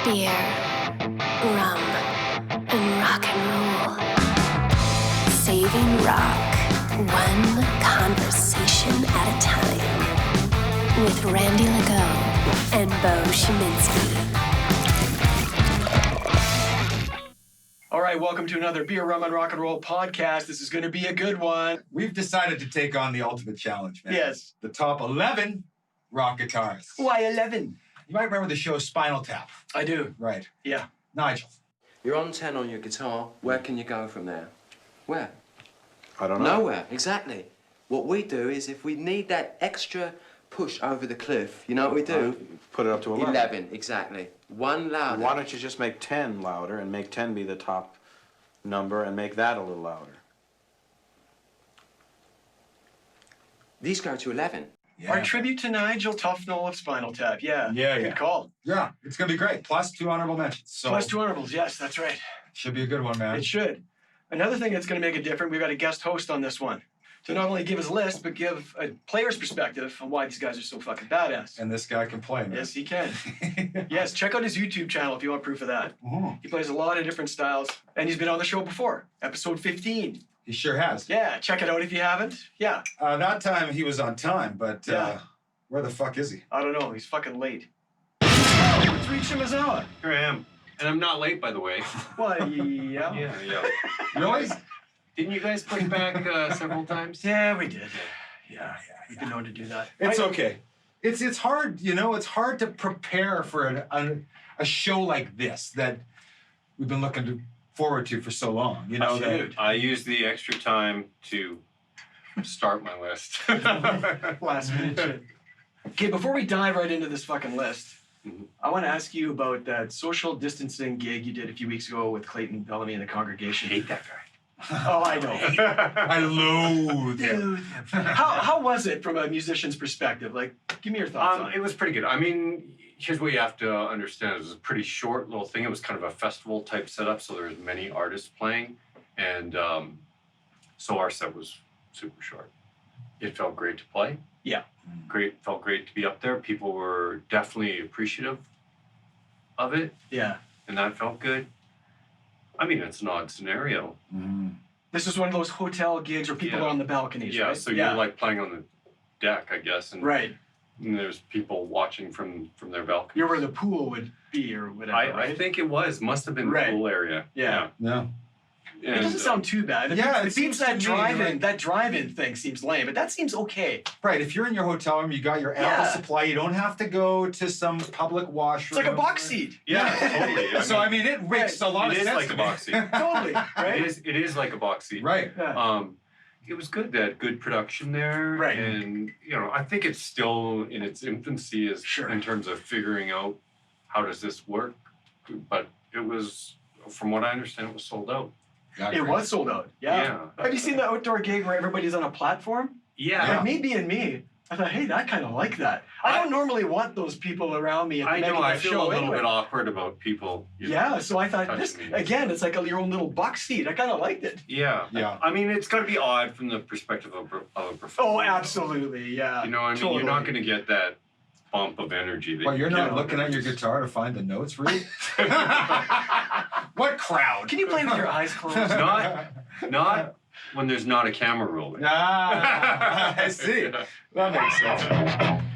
beer, rum, and rock and roll. Saving rock, one conversation at a time. With Randy Legault and Beau Shiminsky. All right, welcome to another Beer, Rum, and Rock and Roll podcast. This is going to be a good one. We've decided to take on the ultimate challenge, man. Yes. The top 11 rock guitarists. Why 11? You might remember the show Spinal Tap. I do. Right. Yeah. Nigel. You're on 10 on your guitar. Where can you go from there? Where? I don't know. Nowhere, exactly. What we do is if we need that extra push over the cliff, you know what we do? Put it up to 11. 11, exactly. One louder. Why don't you just make 10 louder and make 10 be the top number and make that a little louder? These go to 11. Yeah. Our tribute to Nigel Tufnel of Spinal Tap. Yeah. Yeah. Good call. Yeah, it's going to be great. Plus 2 honorable mentions. So Plus 2 honorables. Yes, that's right. should be a good one, man. It should. Another thing that's going to make it different, we've got a guest host on this one to not only give his list, but give a player's perspective on why these guys are so fucking badass. And this guy can play, man. Yes, he can. Yes, check out his YouTube channel if you want proof of that. Mhm. He plays a lot of different styles, and he's been on the show before, episode 15. He sure has. Yeah, check it out if you haven't. Yeah, That time he was on time, but Yeah. where the fuck is he? I don't know. He's fucking late. Oh, it's Reed Shimozawa. Here I am. And I'm not late, by the way. Well, yeah. Yeah. Really? Didn't you guys push back several times? Yeah, we did. Yeah. We've been known to do that. It's okay. It's hard, it's hard to prepare for a show like this that we've been looking forward to for so long. Dude. I used the extra time to start my list. Last minute shit. Okay, before we dive right into this fucking list, I want to ask you about that social distancing gig you did a few weeks ago with Clayton Bellamy and the congregation. Hate that guy. Oh, I know. I loathe him. Dude. How was it from a musician's perspective? Like, give me your thoughts on it. It was pretty good. I mean, here's what you have to understand. It was a pretty short little thing. It was kind of a festival type setup, so there was many artists playing. And so our set was super short. It felt great to play. Yeah. Felt great to be up there. People were definitely appreciative of it, Yeah. and that felt good. I mean, it's an odd scenario. This is one of those hotel gigs where people Yeah. are on the balconies, Yeah, right? so you're like playing on the deck, I guess, and, Right. and there's people watching from their balcony. You're where the pool would be or whatever, I right? think it must have been Right. the pool area. Yeah. No. It doesn't sound too bad. Yeah, it it seems seems that to me drive-in, like- that drive-in thing seems lame, but that seems okay. Right, if you're in your hotel room, you got your Yeah. ample supply. You don't have to go to some public It's washroom. like a box seat. Yeah, totally. So I mean, it makes a lot it of is sense. like to a me. box seat. Totally, right? It is like a box seat. Right. Yeah. It was good. They had good production there. Right. And, I think it's still in its infancy Sure. in terms of figuring out how does this work. But it was, from what I understand, it was sold out. Yeah, It great. was sold out. Yeah. Yeah. Have you seen the outdoor gig where everybody's on a platform? Yeah. Like me being me, I thought, hey, I kind of like that. I don't normally want those people around me at the I know. making I the feel show a little anyway. bit awkward about people. Yeah, so I thought touching this, me. again, it's like your own little box seat. I kind of liked it. Yeah. Yeah. I mean, it's got to be odd from the perspective of a performer. Oh, absolutely, yeah. You know what I mean? Totally. You're not going to get that bump of energy. That Well, you're you not get looking on at your there. guitar to find the notes, Reed? What crowd? Can you play with your eyes closed? Not when there's not a camera rolling. I see. That makes sense.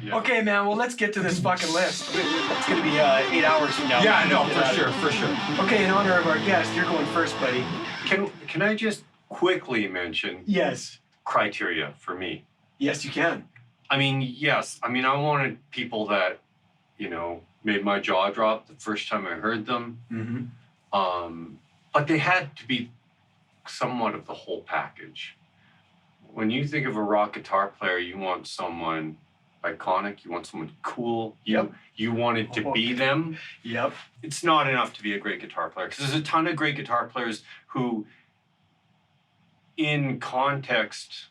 Yeah. Okay, man, well, let's get to this fucking list. It's going to be 8 hours from now. Yeah, no, Get for out of sure, it. for sure. Okay, in honor of our guest, you're going first, buddy. Can I just quickly mention Yes. criteria for me? Yes, you can. I mean, yes. I mean, I wanted people that, made my jaw drop the first time I heard them. Mm-hmm. But they had to be somewhat of the whole package. When you think of a rock guitar player, you want someone iconic, you want someone cool, Yep. you want it to be them. Yep. It's not enough to be a great guitar player, because there's a ton of great guitar players who, in context,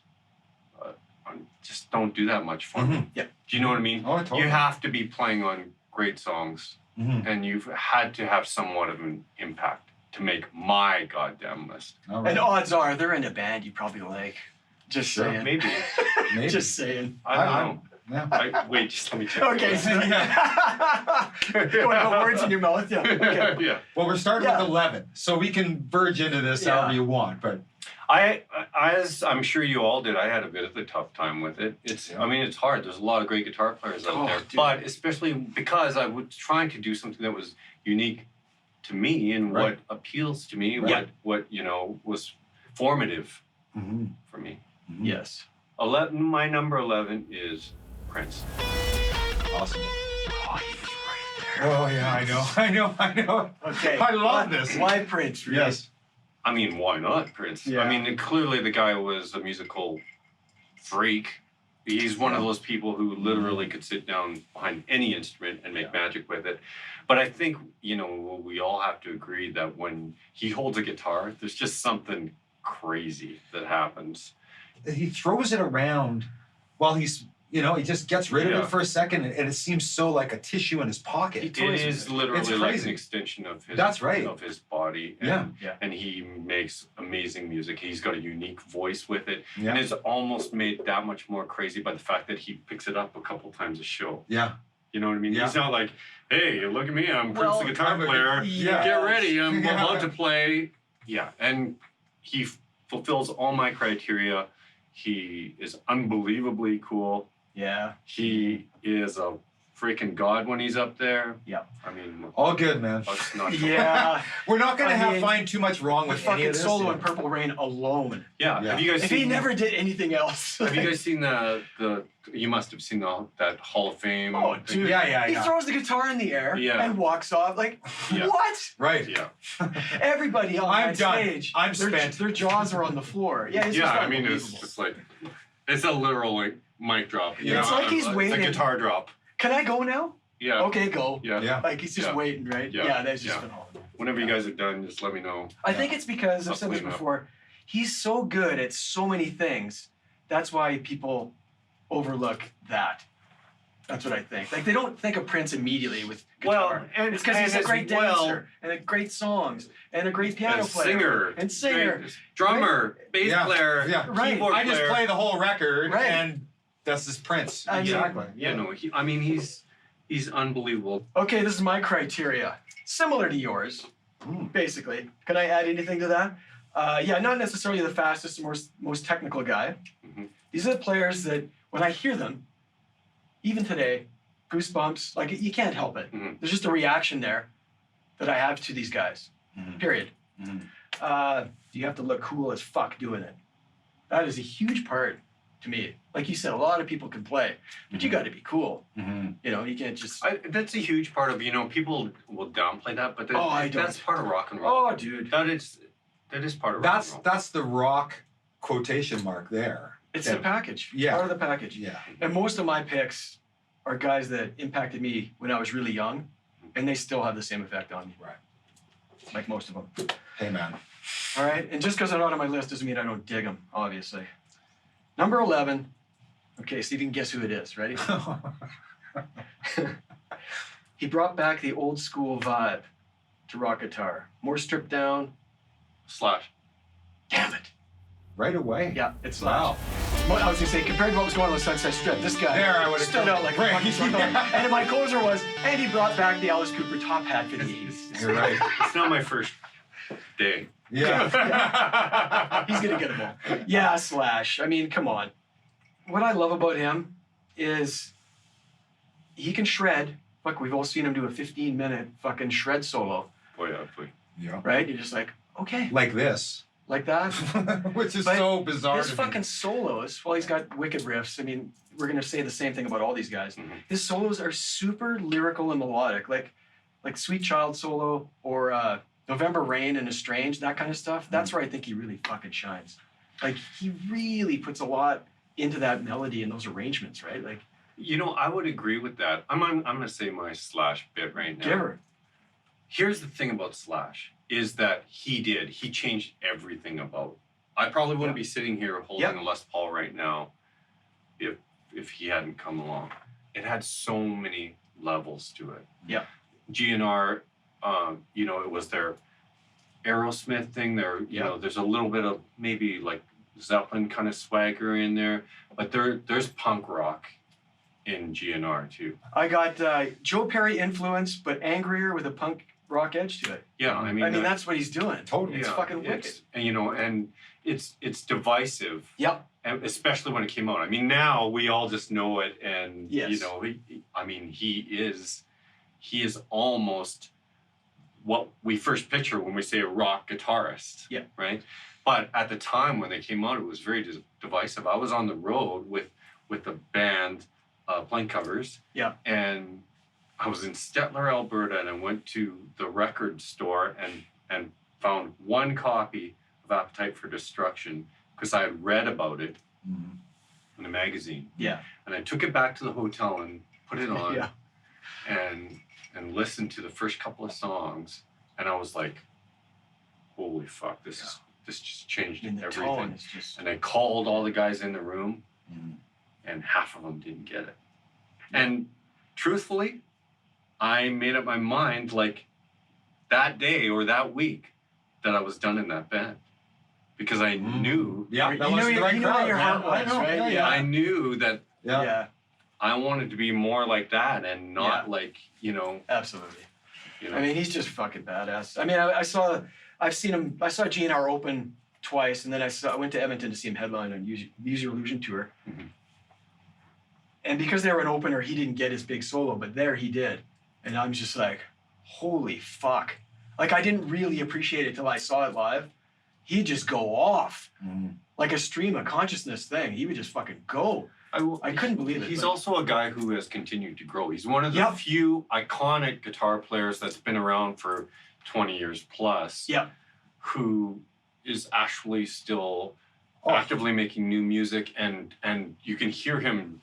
just don't do that much for me. Mhm. Yep. Do you know what I mean? Oh, totally. You have to be playing on great songs, Mhm. and you've had to have somewhat of an impact to make my goddamn list. All right. And odds are they're in a band you probably like. Just Sure. saying. Maybe. Maybe. Just saying. I don't know. Yeah. Wait, just let me check. Okay. So, you want to put words in your mouth? Yeah. Okay. Yeah. Well, we're starting Yeah. with 11, so we can verge into this Yeah. however you want. But As I'm sure you all did, I had a bit of a tough time with it. I mean, it's hard. There's a lot of great guitar players out there, dude. but especially because I was trying to do something that was unique to me and Right. what appeals to me, Right. what was formative for me. Yes. 11. My number 11 is Prince. Awesome. Oh, he's right there. Oh yeah, I know. Okay. I love this. Why Prince? Really? Yes. I mean, why not Prince? Yeah. I mean, clearly the guy was a musical freak. He's one of those people who literally could sit down behind any instrument and make magic with it. But I think, we all have to agree that when he holds a guitar, there's just something crazy that happens. He throws it around while he's, he just gets rid of Yeah. it for a second, and it seems so like a tissue in his pocket. It is literally It's like an crazy. extension of his That's right. of his body. Yeah. And, and he makes amazing music. He's got a unique voice with it. Yeah. And it's almost made that much more crazy by the fact that he picks it up a couple times a show. Yeah. You know what I mean? Yeah. He's not like, hey, look at me, I'm Prince Well, the guitar I'm a- player. yeah. Get ready, I'm Yeah. about to play. Yeah, and he fulfills all my criteria. He is unbelievably cool. Yeah. He is a freaking god when he's up there. Yeah. I mean, All good, man. let's not. Yeah. We're not going to I mean, find too much wrong The with any fucking of this. solo in Purple Rain alone. Yeah. Yeah. Have you guys If seen? he never did anything else. Have you guys seen the? You must have seen that Hall of Fame. Oh, thing. dude. Yeah. He throws the guitar in the air Yeah. and walks off. Like, Yeah. what? Right. Yeah. Everybody on I'm that done. stage. I'm their, spent. Their jaws are on the floor. Yeah, it's Yeah. just I mean, it's unbelievable. just like, it's a literal like mic drop. you It's know? like he's It's waiting. a guitar drop. Can I go now? Yeah. Okay, go. Yeah. Yeah. Like he's just Yeah. waiting, right? Yeah. That's just Yeah. phenomenal. Whenever you guys are done, just let me know. I think it's because I've I'll said this clean up. before. He's so good at so many things. That's why people overlook that. That's what I think. Like they don't think of Prince immediately with guitar. Well, and- it's because he's a and great as well- dancer and a great songs and a great piano And player singer. and singer. Great drummer, bass Yeah. player, Yeah. Right. keyboard I just player. play the whole record, Right. and that's his Prince. I mean, Exactly. He's unbelievable. Okay, this is my criteria. Similar to yours, basically. Can I add anything to that? Yeah, not necessarily the fastest and most technical guy. Mhm. These are the players that, when I hear them, even today, goosebumps, like you can't help it. Mhm. There's just a reaction there that I have to these guys, period. You have to look cool as fuck doing it. That is a huge part to me. Like you said, a lot of people can play, but you got to be cool. You can't just. That's a huge part of, people will downplay that, but Oh, I that's don't. part of rock and roll. Oh, dude. That is part of rock That's and roll. that's the rock quotation mark there. It's Yeah. the package. Yeah. Part of the package. Yeah. And most of my picks are guys that impacted me when I was really young, and they still have the same effect on me. Right. Like most of them. Hey, man. All right. And just because they're not on my list doesn't mean I don't dig them, obviously. Number 11. Okay, see if you can guess who it is. Ready? He brought back the old school vibe to rock guitar. More stripped down. Slash. Damn it. Right away. Yeah, it's Wow. Well, I was gonna say, compared to what was going on with Sunset Strip, this guy There, I would've stood gone- out like right. a fucking sore thumb. And my closer was, and he brought back the Alice Cooper top hat for the 80s. You're right. It's not my first day. Yeah. He's gonna get them all. Yeah, Slash. I mean, come on. What I love about him is he can shred. Fuck, we've all seen him do a 15-minute fucking shred solo, Boy. Yeah. right? You're just like, okay, Like this. like that. Which is But so bizarre. His to me. fucking solos, well, he's got wicked riffs. I mean, we're gonna say the same thing about all these guys. Mhm. His solos are super lyrical and melodic, like Sweet Child solo or November Rain and Estranged, that kind of stuff. That's where I think he really fucking shines. Like he really puts a lot into that melody and those arrangements, right? Like I would agree with that. I'm gonna say my Slash bit right now. give her. Here's the thing about Slash is that he changed everything about. I probably wouldn't be sitting here holding a Les Paul right now if he hadn't come along. It had so many levels to it. Yeah. GNR, it was their Aerosmith thing. There's a little bit of maybe like Zeppelin kind of swagger in there, but there's punk rock in GNR too. I got Joe Perry influence, but angrier with a punk rock edge to it. Yeah, I mean that's what he's doing. Totally. It's fucking wicked. And it's divisive. Yep. And especially when it came out. I mean, now we all just know it, and Yes. he is almost what we first picture when we say a rock guitarist. Yeah. Right. But at the time when they came out, it was very divisive. I was on the road with the band playing covers. Yeah. And I was in Stettler, Alberta, and I went to the record store and found one copy of Appetite for Destruction because I had read about it in a magazine. Yeah. And I took it back to the hotel and put it on Yeah. and listened to the first couple of songs, and I was like, holy fuck, this just changed And the everything. tone is just... And I called all the guys in the room, and half of them didn't get it. And truthfully, I made up my mind like that day or that week that I was done in that band. Because I knew, Yeah, that You was know the right you know crowd, what your man. heart was, I know, right? yeah. I knew that Yeah. Yeah, I wanted to be more like that and not Yeah. like, absolutely. you know. I mean, he's just fucking badass. I mean, I saw GNR open twice, and then I went to Edmonton to see him headline on Use Your Illusion tour. Mhm. And because they were an opener, he didn't get his big solo, but there he did. And I'm just like, holy fuck. Like, I didn't really appreciate it till I saw it live. He'd just go off. Like a stream of consciousness thing. He would just fucking go. I couldn't believe it. He's but- also a guy who has continued to grow. He's one of the Yep. few iconic guitar players that's been around for 20 years plus. Yeah. Who is actually still actively making new music, and you can hear him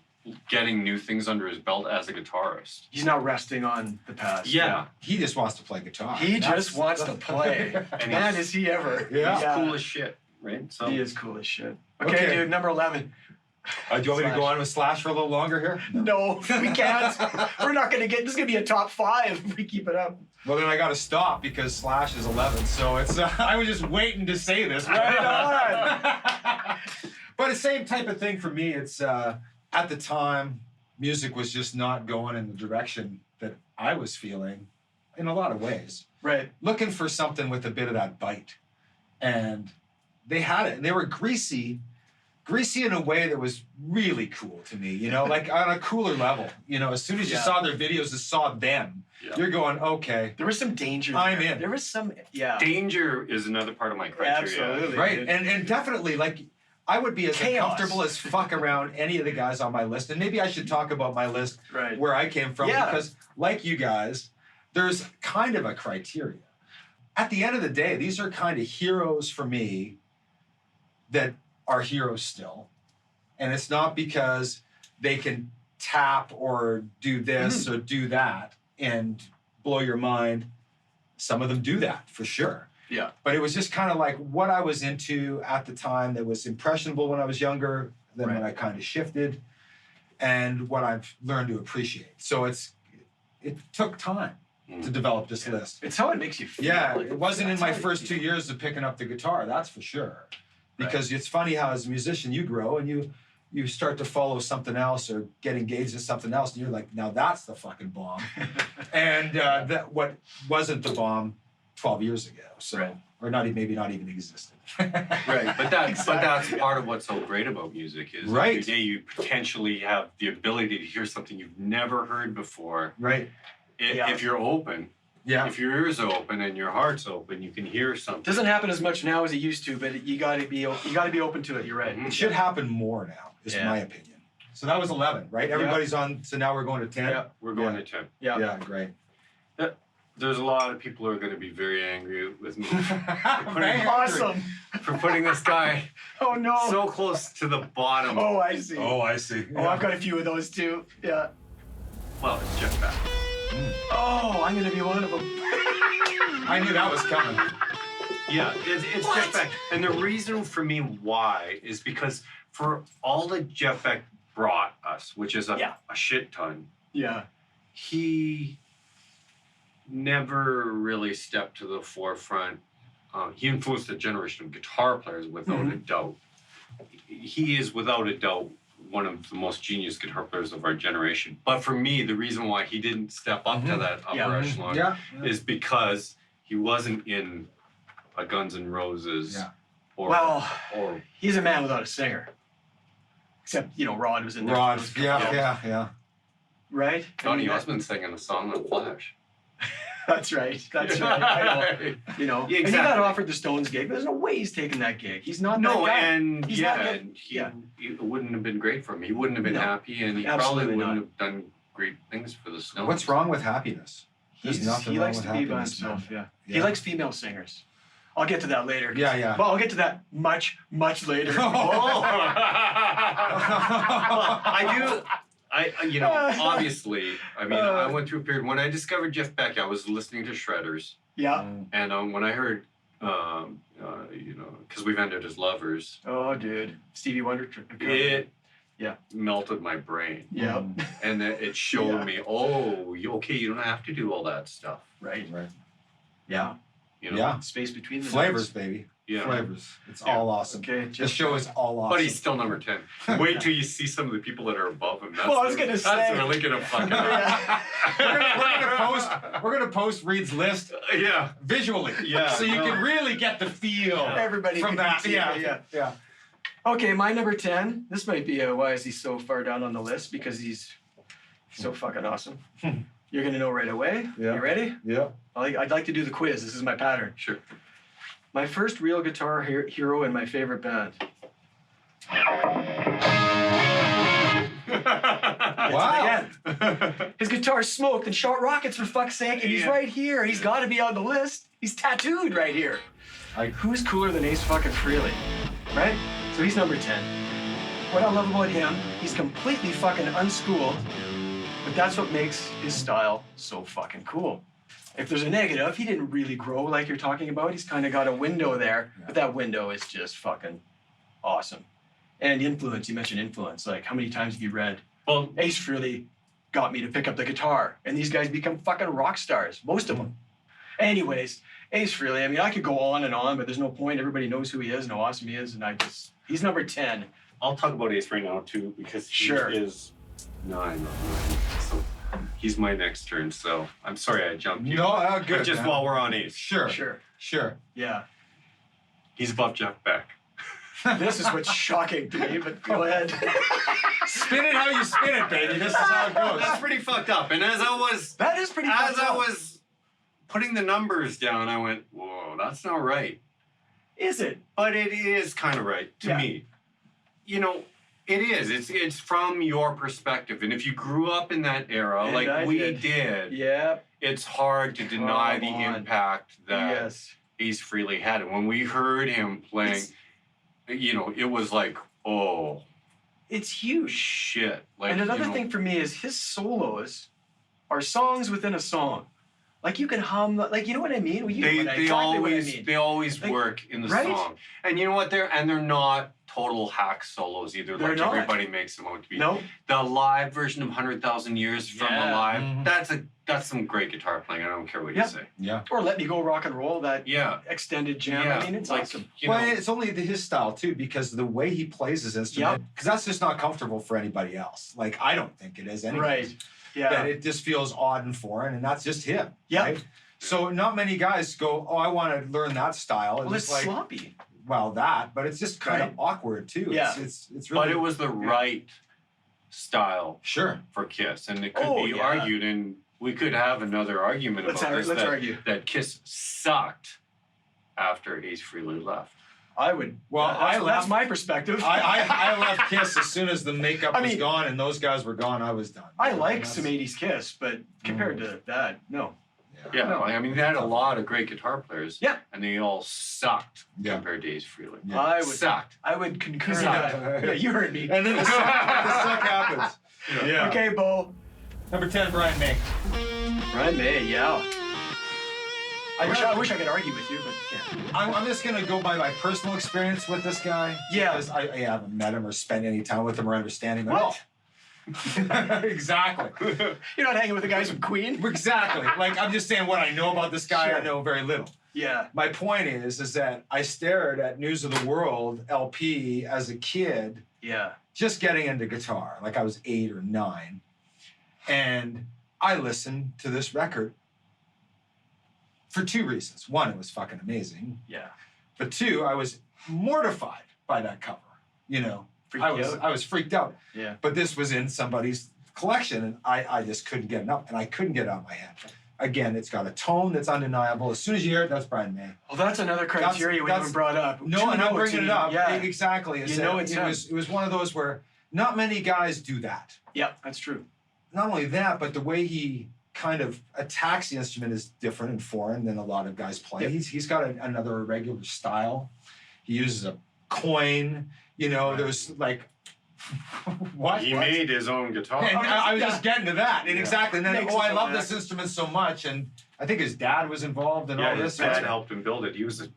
getting new things under his belt as a guitarist. He's not resting on the past. Yeah. He just wants to play guitar. He just wants to play. And Man, he's is he ever. Yeah. He's cool as shit, right? So He is cool as shit. Okay, Okay. dude, number 11. Do you want me to go on with Slash for a little longer here? No, we can't. We're not going to get, this is going to be a top 5 if we keep it up. Well, then I got to stop because Slash is 11. So it's I was just waiting to say this. Right on. But the same type of thing for me. It's at the time, music was just not going in the direction that I was feeling in a lot of ways. Right. Looking for something with a bit of that bite. And they had it. And they were greasy in a way that was really cool to me, like on a cooler level. As soon as you Yeah. saw their videos and saw them, Yeah. you're going, okay. There was some danger I'm there. in. There was some, yeah. danger is another part of my criteria. Absolutely. Right, dude. and definitely, like, I would be as Chaos. uncomfortable as fuck around any of the guys on my list. And maybe I should talk about my list Right. where I came from, Yeah. because like you guys, there's kind of a criteria. At the end of the day, these are kind of heroes for me that are heroes still. And it's not because they can tap or do this or do that and blow your mind. Some of them do that, for sure. Yeah. But it was just kind of like what I was into at the time that was impressionable when I was younger, then when I kind of shifted, and what I've learned to appreciate. So it took time to develop this list. It's how it makes you feel. Yeah, Like, it wasn't in that's my how you first feel. 2 years of picking up the guitar, that's for sure. Because it's funny how as a musician you grow and you start to follow something else or get engaged in something else, and you're like, now that's the fucking bomb. And that what wasn't the bomb 12 years ago. So Right. or maybe not even existed. Right, but that's part of what's so great about music is Right. every day you potentially have the ability to hear something you've never heard before. Right. Yeah. If you're open, Yeah. if your ears are open and your heart's open, you can hear something. Doesn't happen as much now as it used to, but you got to be open to it. You're right. It should happen more now, is Yeah. my opinion. So that was 11, right? Everybody's on, so now we're going to 10? Yeah. We're going to 10. Yeah. Yeah, great. There's a lot of people who are going to be very angry with me Awesome. for putting this guy Oh no. so close to the bottom. Oh, I see. Oh, I see. Oh, I've got a few of those too. Yeah. Well, it's Jeff Beck. Oh, I'm gonna be one of them. I knew that was coming. Yeah, it's Jeff Beck. And the reason for me why is because for all that Jeff Beck brought us, which is a shit ton, Yeah. he never really stepped to the forefront. He influenced a generation of guitar players without a doubt. He is without a doubt one of the most genius guitar players of our generation. But for me, the reason why he didn't step up to that upper echelon is because he wasn't in a Guns N' Roses or he's a man without a singer. Except, Rod was in there. Rod, yeah. Right? Donny Osmond singing a song on Flash. That's right. I know. And he got offered the Stones gig, but there's no way he's taking that gig. He's not that guy. And it wouldn't have been great for him. He wouldn't have been happy, and he probably wouldn't have done great things for the Stones. What's wrong with happiness? He likes to be by himself, He likes female singers. I'll get to that later. Yeah. Well, I'll get to that much, much later. Obviously, I went through a period when I discovered Jeff Beck. I was listening to Shredders. Yeah. And when I heard, because we've ended as lovers. Oh, dude, Stevie Wonder. It melted my brain. Yeah. And it showed me, you don't have to do all that stuff. Right. Yeah. Space between the flavors, notes. Baby. Yeah. Flavors. It's all awesome. Okay. The show is all awesome. But he's still number 10. Wait till you see some of the people that are above him. I was gonna say. That's really gonna fucking we're gonna post Reed's list. Visually. Yeah. So you can really get the feel. Everybody from that. Yeah. Okay, my number 10. This might be why is he so far down on the list? Because he's so fucking awesome. You're gonna know right away. Yeah. You ready? Yeah. I'd like to do the quiz. This is my pattern. Sure. My first real guitar hero in my favorite band. Wow. His guitar smoked and shot rockets, for fuck's sake, and he's right here. He's got to be on the list. He's tattooed right here. Who's cooler than Ace fucking Frehley? Right? So he's number 10. What I love about him, he's completely fucking unschooled, but that's what makes his style so fucking cool. If there's a negative, he didn't really grow like you're talking about. He's kind of got a window there, but that window is just fucking awesome. And influence, you mentioned influence. Like, how many times have you read, Ace Frehley got me to pick up the guitar, and these guys become fucking rock stars, most of them. Anyways, Ace Frehley, I could go on and on, but there's no point. Everybody knows who he is and how awesome he is, and he's number 10. I'll talk about Ace right now, too, because he is 9. So he's my next turn, so I'm sorry I jumped you. No, good. But just while we're on Ace. Sure. Yeah. He's above Jeff Beck. This is what's shocking to me, but go ahead. Spin it how you spin it, baby. This is how it goes. That's pretty fucked up. And as I was putting the numbers down, I went, whoa, that's not right. Is it? But it is kind of right to me. It is. It's from your perspective. And if you grew up in that era, and like we did, it's hard to deny the impact that Ace Frehley had. And when we heard him playing, it was like, oh. It's huge. Shit. Like, and another thing for me is his solos are songs within a song. Like, you can hum, like, you know what I mean? They always work in the song. And you know what? They're not total hack solos either. Like everybody makes them out to be. No. The live version of 100,000 Years from Alive, that's some great guitar playing. I don't care what you say. Yeah. Or Let Me Go Rock and Roll, that extended jam. Yeah. It's awesome. It's only his style too, because the way he plays his instrument, because that's just not comfortable for anybody else. Like, I don't think it is anyway. Right. Yeah. That it just feels odd and foreign, and that's just him. Yeah. Right? So not many guys go, I want to learn that style. Well, it's like, sloppy. Well, but it's just kind of awkward too. Yeah. It's really. But it was the right style. Sure. For Kiss, and it could be argued, and we could have another argument let's argue that Kiss sucked after Ace Frehley left. I would. Well, that's my perspective. I left Kiss as soon as the makeup was gone and those guys were gone. I was done. I like some 80s Kiss, but compared to that, no. Yeah, no. They had a lot of great guitar players. Yeah. And they all sucked compared to Ace Frehley. Yeah. Sucked. I would concur with that. Yeah, you heard me. And then the suck happens. Yeah. Okay, Beau. Number 10, Brian May. Brian May, yeah. I wish I could argue with you, but yeah. I'm just going to go by my personal experience with this guy. Yeah. Because I haven't met him or spent any time with him or understanding him at all. Exactly. You're not hanging with the guys from Queen? Exactly. Like, I'm just saying what I know about this guy, I know very little. Yeah. My point is that I stared at News of the World LP as a kid. Yeah. just getting into guitar. Like I was 8 or 9. And I listened to this record for 2 reasons. One, it was fucking amazing. Yeah. But 2, I was mortified by that cover. You know, Freaked I you was out? I was freaked out. Yeah. But this was in somebody's collection, and I just couldn't get it up, and I couldn't get it out of my head. Again, it's got a tone that's undeniable. As soon as you hear it, that's Brian May. Well, that's another criteria we haven't brought up. No, and I'm True bringing it notes, up. Yeah. Exactly. You know it's him. It was one of those where not many guys do that. Yeah, that's true. Not only that, but the way he kind of attacks the instrument is different and foreign than a lot of guys play. Yep. He's got another irregular style. He uses a coin. You know, there's like what? He What? made his own guitar. And I was just getting to that. And Yeah. exactly. And then, Makes I his own love this accent. instrument so much. And I think his dad was involved in all His this. dad helped him build it. He was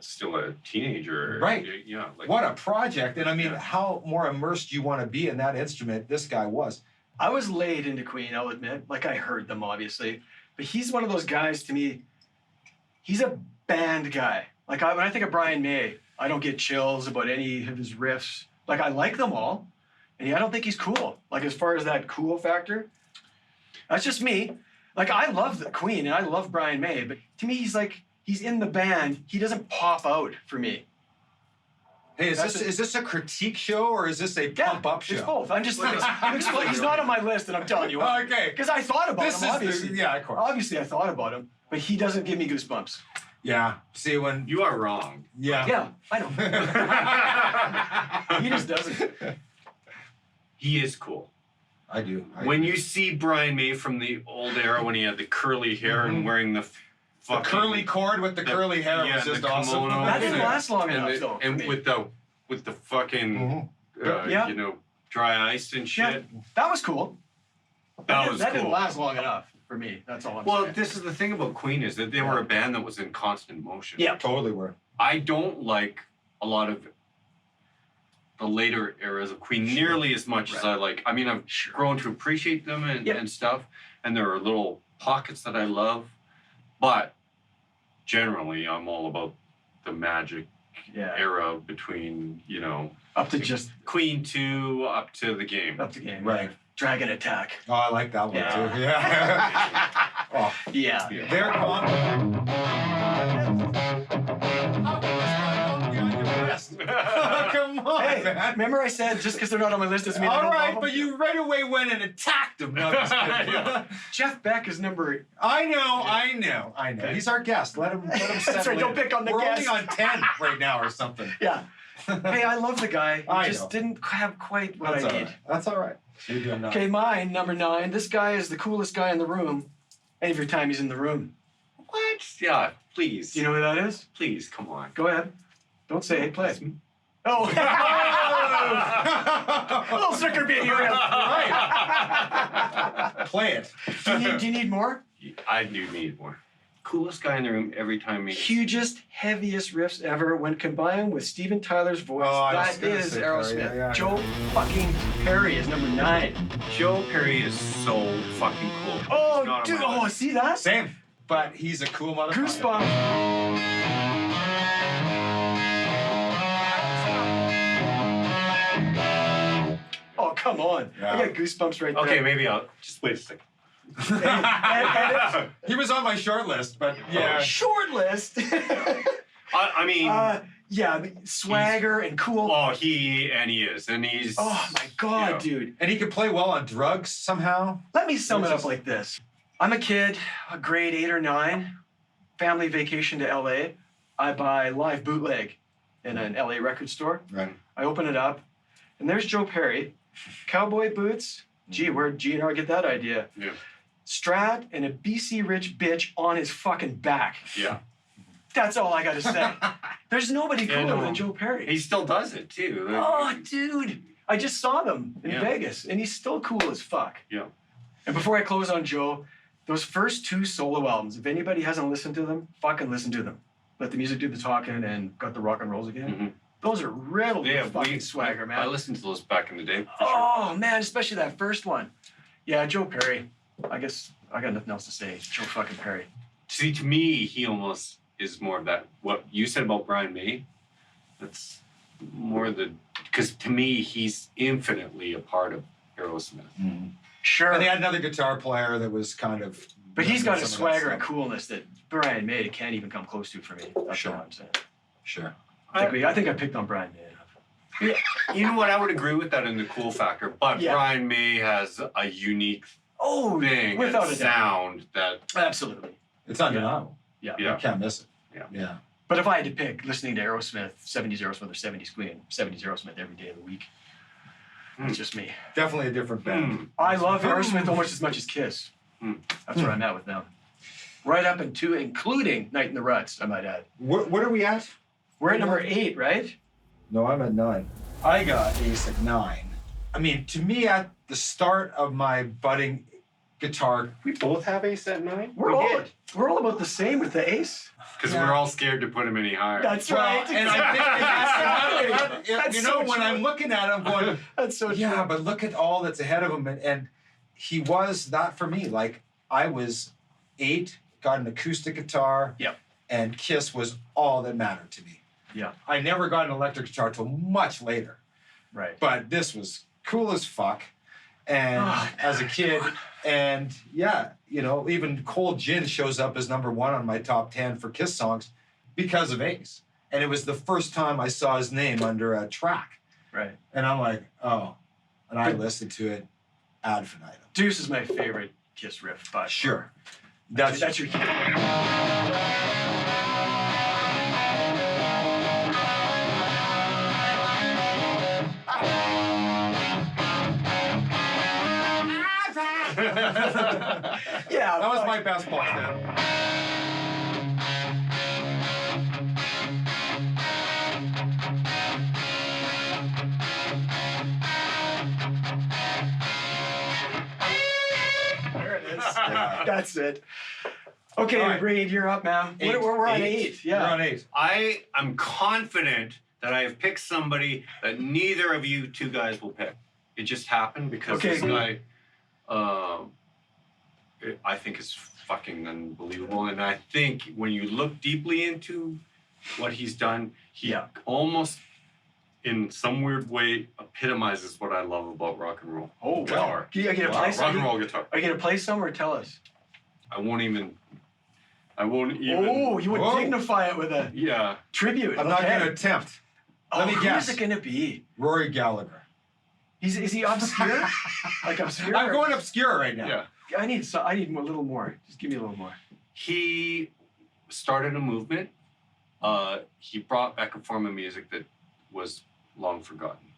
still a teenager. Right. Yeah. Like, What a project. And I mean, Yeah. how more immersed you want to be in that instrument, this guy was. I was late into Queen, I'll admit. Like, I heard them, obviously. But he's one of those guys, to me, he's a band guy. Like, when I think of Brian May, I don't get chills about any of his riffs. Like, I like them all. And I don't think he's cool. Like, as far as that cool factor, that's just me. Like, I love the Queen and I love Brian May, but to me, he's in the band. He doesn't pop out for me. Hey, is this a critique show or is this a pump up show? It's both. I'm just he's not on my list, and I'm telling you why. Okay. Because I thought about This him, is obviously. yeah, of course. Obviously, I thought about him, but he doesn't give me goosebumps. Yeah. See when you are wrong. yeah. Yeah, I know. He just doesn't. He is cool. I do. When you see Brian May from the old era when he had the curly hair and wearing the the fucking curly cord with the curly hair yeah, was just the awesome. kimono. That didn't Yeah. last long and, enough, though. and for me. with the fucking Yeah. you know, dry ice and shit. Yeah, that was cool. That was That didn't cool. last long enough for me. That's all I'm Well, saying. this is the thing about Queen is that they were a band that was in constant motion. Yeah. Totally were. I don't like a lot of the later eras of Queen nearly as much as I like. I mean, I've grown to appreciate them and stuff, and there are little pockets that I love, but generally, I'm all about the magic era between, you know, Up to just Queen 2 up to the game. up the game. Right. Dragon Attack. Oh, I like that one Yeah. too. Yeah. Oh, Yeah. Yeah. they're confident. Come on, Hey, man. remember I said just because they're not on my list doesn't mean I All don't right, love but them? you right away went and attacked him. No, I'm just kidding. Yeah. Jeff Beck is number. I know. Okay. He's our guest. Let him settle That's right, don't in. pick on the We're guest. only on 10 right now or something. Yeah. Hey, I love the guy. He I just know. didn't have quite what That's I all need. right. That's all right. You're doing that. Okay, mine, number 9. This guy is the coolest guy in the room. Every time he's in the room. What? Yeah, please. Do you know who that is? Please, come on. Go ahead. Don't say it. Play. Oh. A little sucker bit here. Play it. Do you need more? I do need more. Coolest guy in the room every time he. Hugest, heaviest riffs ever when combined with Steven Tyler's voice. Oh, I was That gonna is say Aerosmith. Perry, yeah. Joe fucking Perry is number 9. Joe Perry is so fucking cool. He's Oh, not on dude. my Oh, list. see that? Same. But he's a cool motherfucker. Goosebumps. Oh, come on. Yeah. I got goosebumps right Okay, there. maybe I'll just wait a second. And He was on my short list, but yeah. short list. I mean, Yeah, swagger and cool. oh, he is, and he's. Oh my God, Yeah. dude. And he could play well on drugs somehow. Let me sum it up like this. I'm a kid, a grade 8 or 9, family vacation to LA. I buy live bootleg in an LA record store. Right. I open it up, and there's Joe Perry, cowboy boots. Gee, where'd GNR get that idea? Yeah. Strat and a BC Rich bitch on his fucking back. Yeah. That's all I gotta say. There's nobody Yeah, cooler no. than Joe Perry. He still does it too. Oh, dude. I just saw them in Yeah. Vegas, and he's still cool as fuck. Yeah. And before I close on Joe, those first 2 solo albums, if anybody hasn't listened to them, fucking listen to them. Let the music do the talking and got the rock and rolls again. Mhm. Those are riddled Yeah, with fucking swagger, man. I listened to those back in the day. For sure. Oh, man, especially that first one. Yeah, Joe Perry. I guess I got nothing else to say. Joe fucking Perry. See, to me, he almost is more of that. What you said about Brian May, that's more the because to me, he's infinitely a part of Aerosmith. Sure. And they had another guitar player that was kind of. But he's got a some of that swagger and stuff. coolness that Brian May can't even come close to for me. That's Sure. all I'm saying. Sure. I think I picked on Brian May enough. You know what? I would agree with that in the cool factor, but Yeah. Brian May has a unique Oh, thing, without and a doubt. sound that. Absolutely. It's undeniable. Yeah. Yeah. You can't miss it. Yeah. Yeah. But if I had to pick listening to Aerosmith, 70s Aerosmith or 70s Queen, 70s Aerosmith every day of the week, it's just me. Definitely a different band. Hmm. I love Aerosmith almost as much as Kiss. That's where I'm at with them. Right up into, including Night in the Ruts, I might add. What are we at? We're at number 8, right? No, I'm at 9. I got Ace at 9. I mean, to me, at the start of my budding guitar, We both have Ace at 9? We're all about the same with the Ace. Because Yeah. we're all scared to put him any higher. That's well, right. and I think That's you know, so when true. I'm looking at him, going, That's so yeah, true. but look at all that's ahead of him, and he was that for me. Like I was 8, got an acoustic guitar, Yep. and Kiss was all that mattered to me. Yeah. I never got an electric guitar till much later, Right. but this was cool as fuck. And Oh, as a kid, and yeah, you know, even Cold Gin shows up as number 1 on my top 10 for Kiss songs because of Ace. And it was the first time I saw his name under a track. Right. And I'm like, oh. And I But- listened to it ad infinitum. Deuce is my favorite Kiss riff, but Sure. that's your key. Yeah, That was my best part, man. There it is. Yeah. That's it. Okay, All right. Reed, you're up, man. Eight. We're on 8. 8. Yeah. You're on 8. I am confident that I have picked somebody that neither of you two guys will pick. It just happened because Okay. this guy, I think is fucking unbelievable. And I think when you look deeply into what he's done, he Yeah. almost, in some weird way, epitomizes what I love about rock and roll. Oh, Guitar. wow. Are you gonna Wow. play Rock some? and roll guitar. Are you gonna play some or tell us? I won't even. Oh, you would Whoa. dignify it with a Yeah. tribute. I'm not okay. going to attempt. Oh, Let me guess. Who's it gonna be? Rory Gallagher. Is he obscure? Like obscure? I'm or- going obscure right now. Yeah. I need a little more. Just give me a little more. He started a movement. He brought back a form of music that was long forgotten.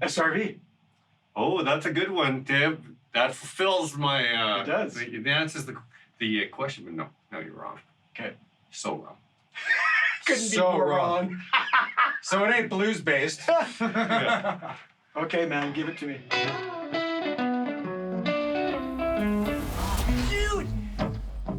SRV. Oh, that's a good one, Tim. That fulfills my. It does. The answers the question, but no, you're wrong. Okay. So wrong. Couldn't be So more wrong. wrong. So it ain't blues based. Yeah. Okay, man, give it to me. Dude!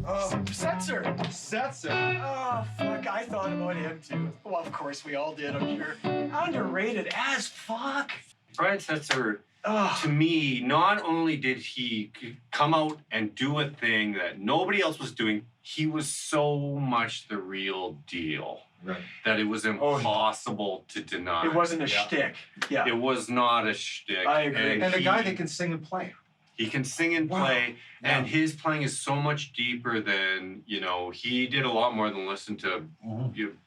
Oh, Setzer! Setzer. Oh, fuck, I thought about him too. Well, of course, we all did, I'm sure. Underrated as fuck. Brian Setzer, Oh, to me, not only did he come out and do a thing that nobody else was doing, he was so much the real deal Right. that it was impossible to deny. it wasn't a Yeah. shtick. Yeah. It was not a shtick. I agree. And a he- guy that can sing and play. He can sing and Wow. play, and Yeah. his playing is so much deeper than, he did a lot more than listen to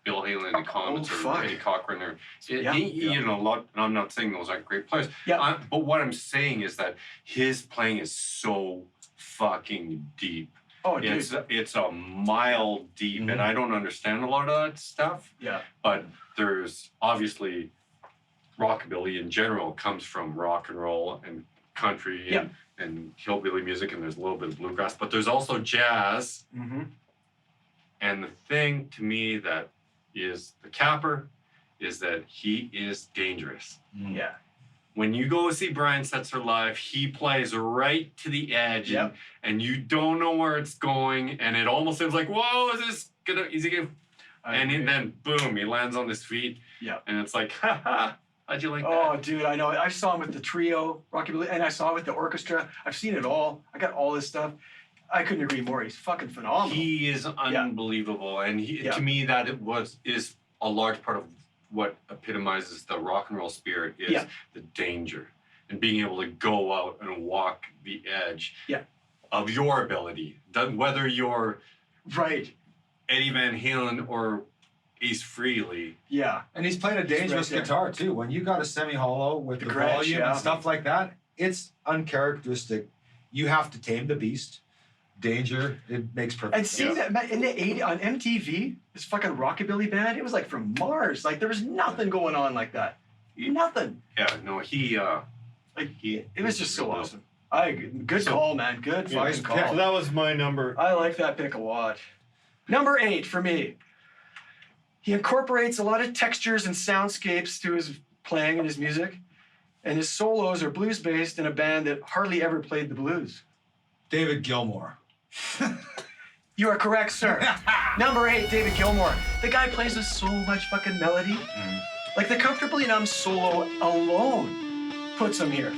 Bill Haley and the Comets or fuck. Eddie Cochran or, Yeah. a lot, and I'm not saying those aren't great players. Yeah. But what I'm saying is that his playing is so fucking deep. Oh, dude. It's a mile deep, Mhm. and I don't understand a lot of that stuff. Yeah. But there's obviously rockabilly in general comes from rock and roll and country Yeah. and hillbilly music, and there's a little bit of bluegrass, but there's also jazz. Mm-hmm. And the thing to me that is the capper is that he is dangerous. Yeah. When you go see Brian Setzer live, he plays right to the edge, Yep. and you don't know where it's going, and it almost seems like, whoa, is he gonna, and then boom, he lands on his feet. Yeah. And it's like, haha, how'd you like Oh, that? dude, I know. I saw him with the trio, Rockabilly, and I saw him with the orchestra. I've seen it all. I got all this stuff. I couldn't agree more. He's fucking phenomenal. He is unbelievable, and Yeah. to me that is a large part of what epitomizes the rock and roll spirit is Yeah. the danger and being able to go out and walk the edge Yeah. of your ability. Whether you're Right. Eddie Van Halen or Ace Frehley. Yeah. And he's playing a dangerous there. guitar too. When you got a semi-hollow with the Gretsch, volume yeah. and stuff like that, it's uncharacteristic. You have to tame the beast. Danger, it makes perfect And seeing sense. that in the 80s on MTV, this fucking rockabilly band, it was like from Mars. Like there was nothing going on like that. Nothing. Yeah, no, he It was just so awesome. Good call, man. Good Nice fucking pick. call. that was my number. I like that pick a lot. Number 8 for me. He incorporates a lot of textures and soundscapes to his playing and his music, and his solos are blues-based in a band that hardly ever played the blues. David Gilmour. You are correct, sir. Number 8, David Gilmour. The guy plays with so much fucking melody. Like the Comfortably Numb solo alone puts him here.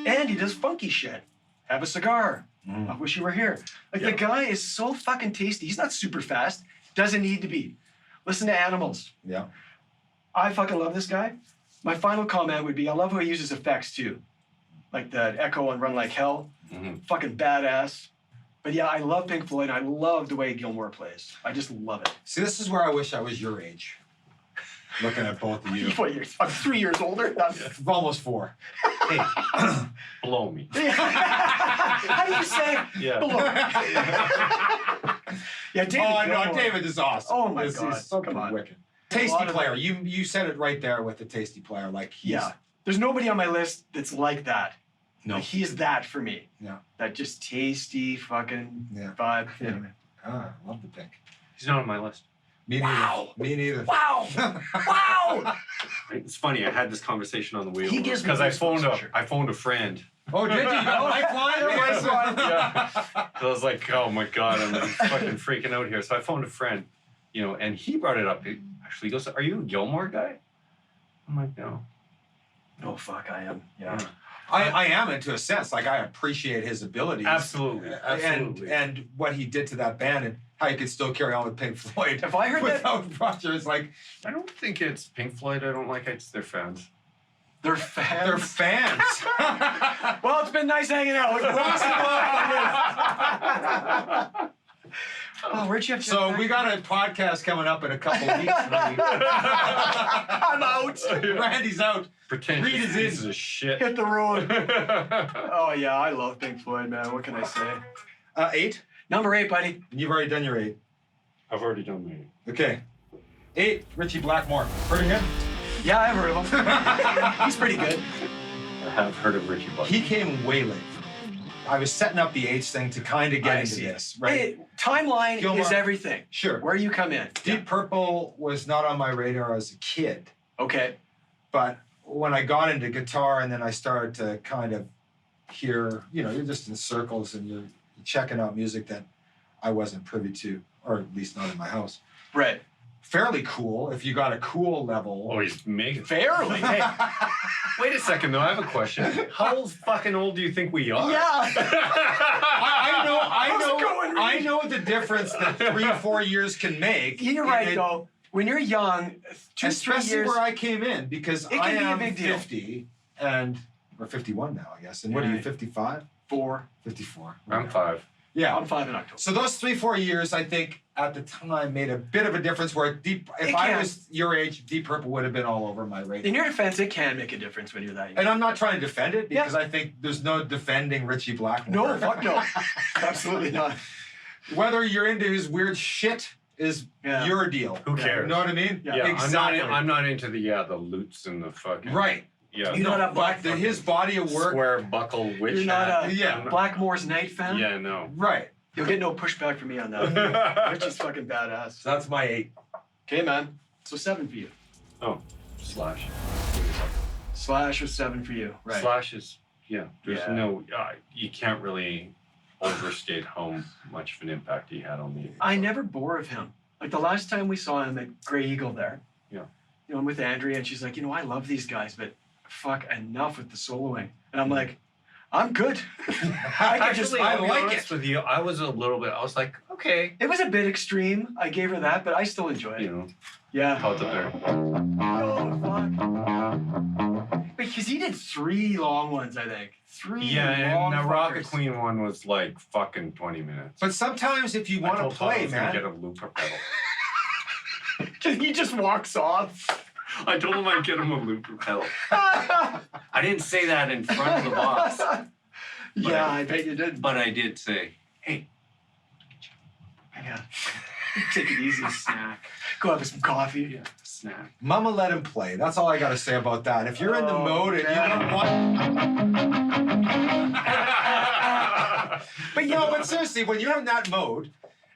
And he does funky shit. Have a cigar. I wish you were here. Like the guy is so fucking tasty. He's not super fast. Doesn't need to be. Listen to Animals. Yeah. I fucking love this guy. My final comment would be I love how he uses effects too. Like the echo on Run Like Hell. Fucking badass. But yeah, I love Pink Floyd. I love the way Gilmour plays. I just love it. See, this is where I wish I was your age. Looking at both of you. What, I'm 3 years older. Almost 4. hey, blow me. How do you say? Yeah. Yeah, David. Oh, no, Gilmour. David is awesome. Oh my He's God, so come on. wicked. A Tasty lot of player. it. You said it right there with the tasty player. Like he's, Yeah. There's nobody on my list that's like that. No. Like, he is that for me. Yeah. That just tasty fucking vibe. Anyway. I love the pick. He's not on my list. Me neither. Wow. Me neither. Wow! Wow! It's funny. I had this conversation on the wheel He gives me because I goosebumps, phoned a friend. Oh, did you? Lifeline? Yeah. So I was like, oh my God, I'm fucking freaking out here. So I phoned a friend, and he brought it up. He actually goes, "Are you a Gilmour guy?" I'm like, no. Oh, fuck, I am. Yeah. I am into a sense. Like I appreciate his abilities. Absolutely. Absolutely. And what he did to that band and how he could still carry on with Pink Floyd. If I heard that, without Roger, it's like I don't think it's Pink Floyd. I don't like it. It's their fans. they're fans. they're fans. Well, it's been nice hanging out. Oh, where'd you have to So we got a podcast coming up in a couple of weeks. I'm out. Randy's out. Pretentious Reed is in. pieces of shit. Hit the road. Oh, yeah, I love Pink Floyd, man. What can I say? 8. Number 8, buddy. You've already done your 8. I've already done mine. Okay. 8. Richie Blackmore. Heard of him? Yeah, I've heard of him. He's pretty good. I have heard of Richie Blackmore. He came way late. I was setting up the H thing to kind of get into this, right? Hey, timeline Gilmour. is everything. Sure. Where you come in. Deep Purple was not on my radar as a kid, Okay. but when I got into guitar and then I started to kind of hear, you're just in circles and you're checking out music that I wasn't privy to, or at least not in my house. Right. Fairly cool if you got a cool level. Oh, he's mega. Fairly. Hey. Wait a second, though. I have a question. How fucking old do you think we are? Yeah. I know the difference that 3 or 4 years can make. You're right, though. When you're young, 2-3 Especially years. where I came in, because It can I be a am big deal. 50 and or 51 now, I guess. And what are you, Right. 55? 4. 54. I'm 5. Yeah. I'm 5 in October. So those 3-4 years, I think, at the time made a bit of a difference. Where if I can. was your age, Deep Purple would have been all over my radar. In your defense, it can make a difference when you're that young. And I'm not trying to defend it because I think there's no defending Richie Blackmore. No, fuck no. Absolutely not. Whether you're into his weird shit is Yeah. your deal. Who cares? You know what I mean? Yeah. Yeah, exactly. I'm not into the loots and the fucking Right. Yeah. You're not a black But his body of work. square buckle witch You're not hat. a Yeah. Blackmore's Night fan? Yeah, no. Right. You'll get no pushback from me on that. Which is fucking badass. So that's my 8. Okay, man. So 7 for you. Oh, Slash. Slash was 7 for you. Right. Slash is There's Yeah. no you can't really overstate how much of an impact he had on me. I never bore of him. Like the last time we saw him at Grey Eagle there. Yeah. I'm with Andrea and she's like, I love these guys, but fuck, enough with the soloing. And I'm like, I'm good. Actually, I I'll be like honest it. with you. I was a little bit. I was like, okay, It was a bit extreme. I gave her that, but I still enjoy it. you know, Yeah. held up there. Oh, Because he did 3 long ones, I think. 3 Yeah, long and the Rocket fuckers. Queen one was like fucking 20 minutes. But sometimes if you I want to told Todd I play, was gonna man. get a looper pedal. He just walks off. I told him I'd get him a looper pedal. I didn't say that in front of the boss, Yeah, I bet you did. but I did say, hey, Yeah. Take it easy, snack. Go have some coffee. yeah, snack. Mama let him play. That's all I got to say about that. If you're in the Oh, mode and man. you don't want... But you know, but seriously, when you're in that mode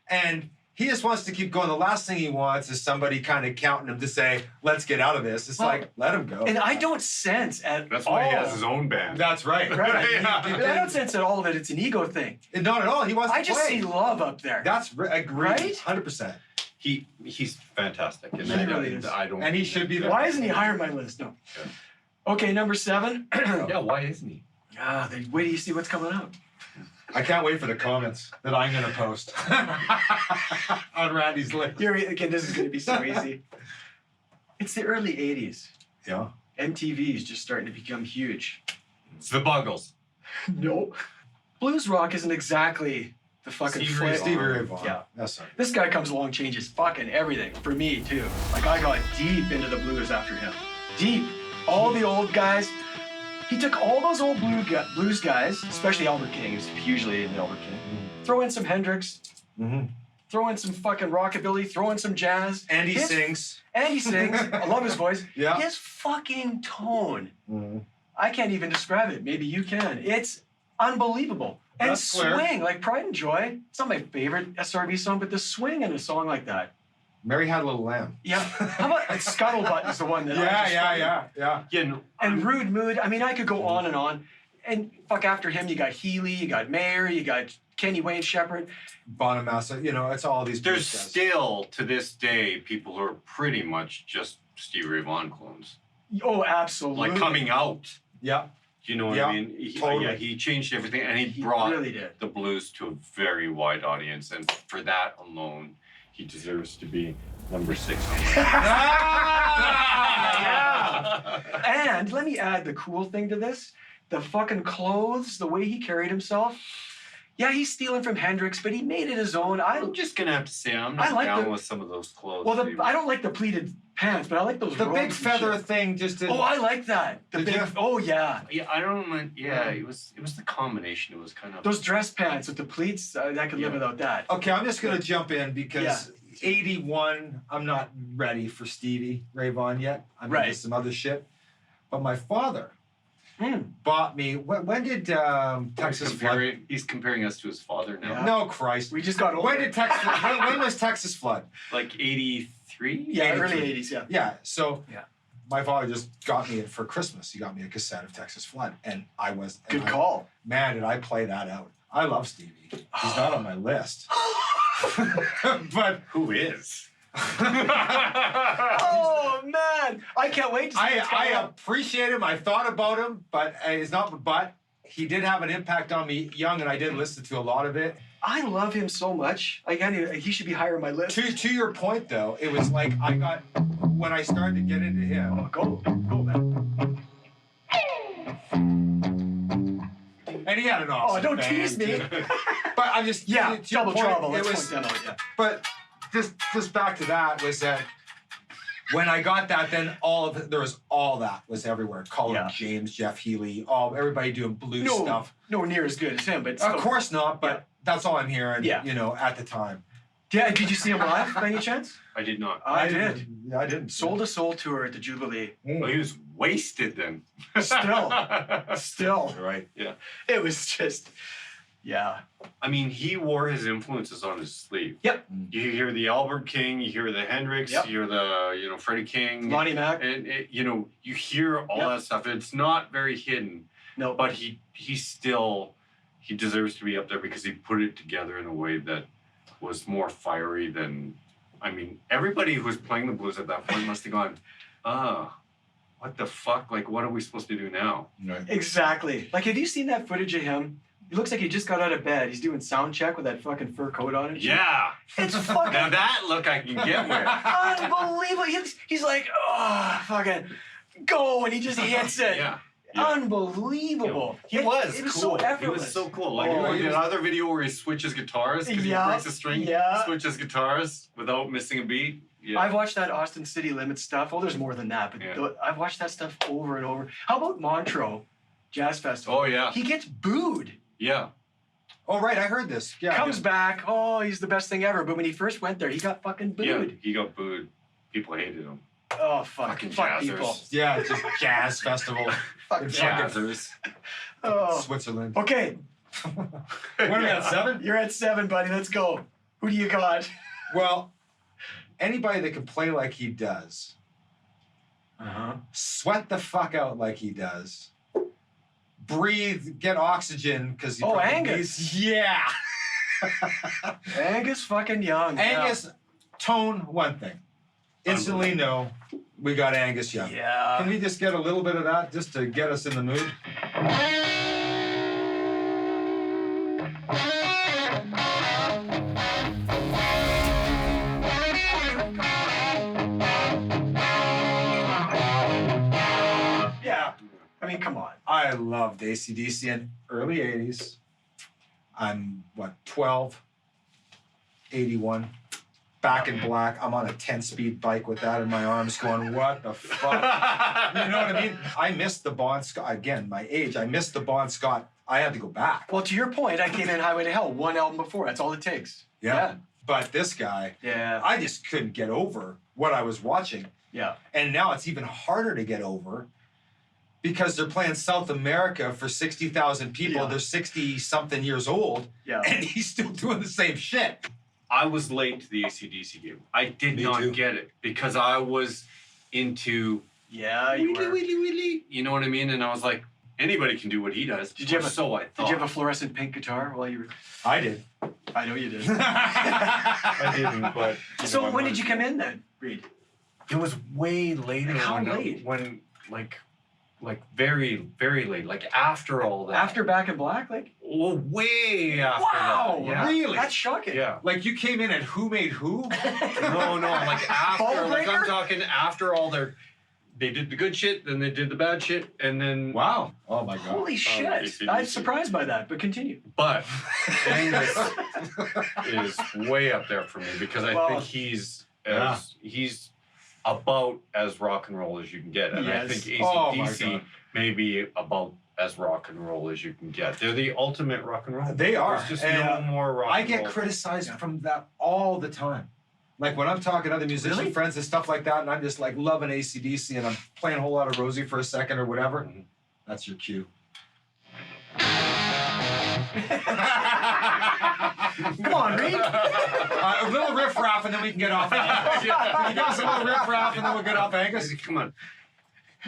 and he just wants to keep going, the last thing he wants is somebody kind of counting him to say, let's get out of this. It's Well, like, let him go. And I don't sense at That's all. why he has his own band. That's right. Right. Yeah. I don't sense at all that it's an ego thing. Not at all. He wants I to just play. see love up there. That's agreed. Right? 100%. He's fantastic. And He really is. I don't. And he should be there. Why isn't he higher on my list? No. Okay, number 7. Yeah, why isn't he? Then wait till you see what's coming up. I can't wait for the comments that I'm going to post on Randy's list. Again, this is going to be so easy. It's the early 80s. Yeah. MTV is just starting to become huge. It's the Buggles. No. Blues rock isn't exactly the fucking Stevie flavor. Stevie Ray Vaughan. Yeah. That's right. This guy comes along, changes fucking everything for me too. Like I got deep into the blues after him. Deep. All the old guys. He took all those old blues guys, especially Albert King. He was hugely into Albert King. Throw in some Hendrix. Mm-hmm. Throw in some fucking rockabilly. Throw in some jazz. And he His- sings. And he sings. I love his voice. Yeah. His fucking tone. Mm-hmm. I can't even describe it. Maybe you can. It's unbelievable. And That's clear. swing, like Pride and Joy. It's not my favorite SRV song, but the swing in a song like that. Mary Had a Little Lamb. Yeah. How about Scuttlebutt is the one that I just fucking- Yeah, no, And Rude Mood. I mean, I could go on and on. And fuck, after him, you got Healy, you got Mayer, you got Kenny Wayne Shepherd. Bonamassa, you know, it's all these there's blues guys. still to this day people who are pretty much just Stevie Ray Vaughan clones, Oh, absolutely. like coming out. Yeah. You know what Yeah, I mean? totally. Yeah, he changed everything, and he He brought really did. the blues to a very wide audience, and for that alone, he deserves to be number 6 on my Yeah. And let me add the cool thing to this. The fucking clothes, the way he carried himself. Yeah, he's stealing from Hendrix, but he made it his own. I'm just gonna have to say I'm I not like down the- with some of those clothes. well, that he I don't like the pleated pants, but I like those The robes big and feather shit. thing just to... Oh, I like that. The Did big. you? Oh yeah. Yeah, I don't mind. Yeah, it was the combination. It was kind of Those dress pants with the pleats. I could live Yeah. without that. Okay, I'm just going to jump in because 81, I'm not ready for Stevie Ray Vaughan yet. I'm Right. into some other shit. But my father Mm. bought me... When did Texas Flood... He's comparing us to his father now. Yeah. No, Christ. We just got over. When did Texas... when was Texas Flood? Like 83. Yeah, 83. early '80s. Yeah. Yeah, so Yeah. my father just got me it for Christmas. He got me a cassette of Texas Flood, and I was... and Good I- call. Man, did I play that out. I love Stevie. He's not on my list. But Who is? Oh man, I can't wait to see what's coming I up. appreciate him. I thought about him, but it's not. But he did have an impact on me young, and I did listen to a lot of it. I love him so much. He should be higher on my list. To your point, though, it was like I got when I started to get into him. Oh, go, man. And he had an awesome Oh, don't band, tease me. too. But I'm just Yeah, to your double point, trouble. It Let's was, point that out. Yeah. but just back to that was that when I got that, then there was all that was everywhere. Colin Yeah. James, Jeff Healy, everybody doing blues No, stuff. nowhere near as good as him, but Of still. course not, but that's all I'm hearing. Yeah. You know, at the time. Yeah, did you see him live by any chance? I did not. I did. Yeah, I didn't. Soul to Soul tour at the Jubilee. Well, he was wasted then. Still. Right. Yeah. It was just, yeah. I mean, he wore his influences on his sleeve. Yep. You hear the Albert King, you hear the Hendrix, Yep. you hear the Freddie King, Lonnie Mac. and you hear all Yep. that stuff. It's not very hidden, No. but he deserves to be up there because he put it together in a way that was more fiery than. I mean, everybody who was playing the blues at that point must have gone, what the fuck? Like, what are we supposed to do now? Right. Exactly. Like, have you seen that footage of him? He looks like he just got out of bed. He's doing sound check with that fucking fur coat on and shit. Yeah. It's fucking Now that look I can get with. unbelievable. He's like, oh, fucking go, and he just hits it. Yeah. unbelievable. He was It was cool. so He effortless. was so cool. Like Oh, in he was- another video where he switches guitars because Yeah, he breaks a string, yeah. switches guitars without missing a beat. Yeah. I've watched that Austin City Limits stuff. Oh, there's more than that, but Yeah. I've watched that stuff over and over. How about Montreux Jazz Festival? Oh yeah. He gets booed. Yeah. Oh, right. I heard this. Yeah. Comes back. Oh, he's the best thing ever. But when he first went there, he got fucking Yeah. booed. He got booed. People hated him. Oh, fuck Fucking people. jazzers. Yeah, just jazz festival Fuck in jazz. fucking Jazzers. Oh. Switzerland. Okay, What are we at, 7? you're at 7, buddy. Let's go. Who do you got? Well, anybody that can play like he does, sweat the fuck out like he does, breathe, get oxygen because he Oh, probably Angus. needs- yeah. Angus fucking Young. Angus, tone one thing. Instantly no, we got Angus Young. Yeah. Can we just get a little bit of that just to get us in the mood? Yeah. I mean, come on. I loved AC/DC in early 80s. I'm, 12, 81. Back in black. I'm on a 10-speed bike with that in my arms going, what the fuck? You know what I mean? I missed the Bon Scott. Again, my age. I missed the Bon Scott. I had to go back. Well, to your point, I came in Highway to Hell, one album before. That's all it takes. Yeah. But this guy, Yeah. I just couldn't get over what I was watching. Yeah. And now it's even harder to get over because they're playing South America for 60,000 people. Yeah. They're 60-something years old, Yeah. and he's still doing the same shit. I was late to the AC/DC game. I did Me not too. get it because I was into Yeah, you were. wheelie. You know what I mean? And I was like, anybody can do what he does. Did you have Or a- so I thought. Did you have a fluorescent pink guitar while you were? I did. I know you did. I didn't, but So when did you come in then, Reed? It was way later. How when, late? When like very, very late. Like after all that. After Back in Black, like? Oh, way after Wow, that. Yeah. Really? That's shocking. Yeah. Like you came in at Who Made Who? No, like after, Ball like I'm breaker? talking after all they did the good shit, then they did the bad shit, and then Wow. Oh my God. Holy shit! AC/DC. I'm surprised by that, but continue. But Angus is way up there for me because I Well, think he's about as rock and roll as you can get, and I Yes. think Oh my AC/DC God. may be about as rock and roll as you can get. They're the ultimate rock and roll. They are. There's just And no more rock. I and get roll. criticized from that all the time. Like when I'm talking to other musician Really? friends and stuff like that, and I'm just like loving AC/DC and I'm playing a whole lot of Rosie for a second or whatever. Mhm. That's your cue. Come on, Reed. A little riff-raff and then we can get off. Can you give us a little riff-raff and then we'll get off Angus? Come on.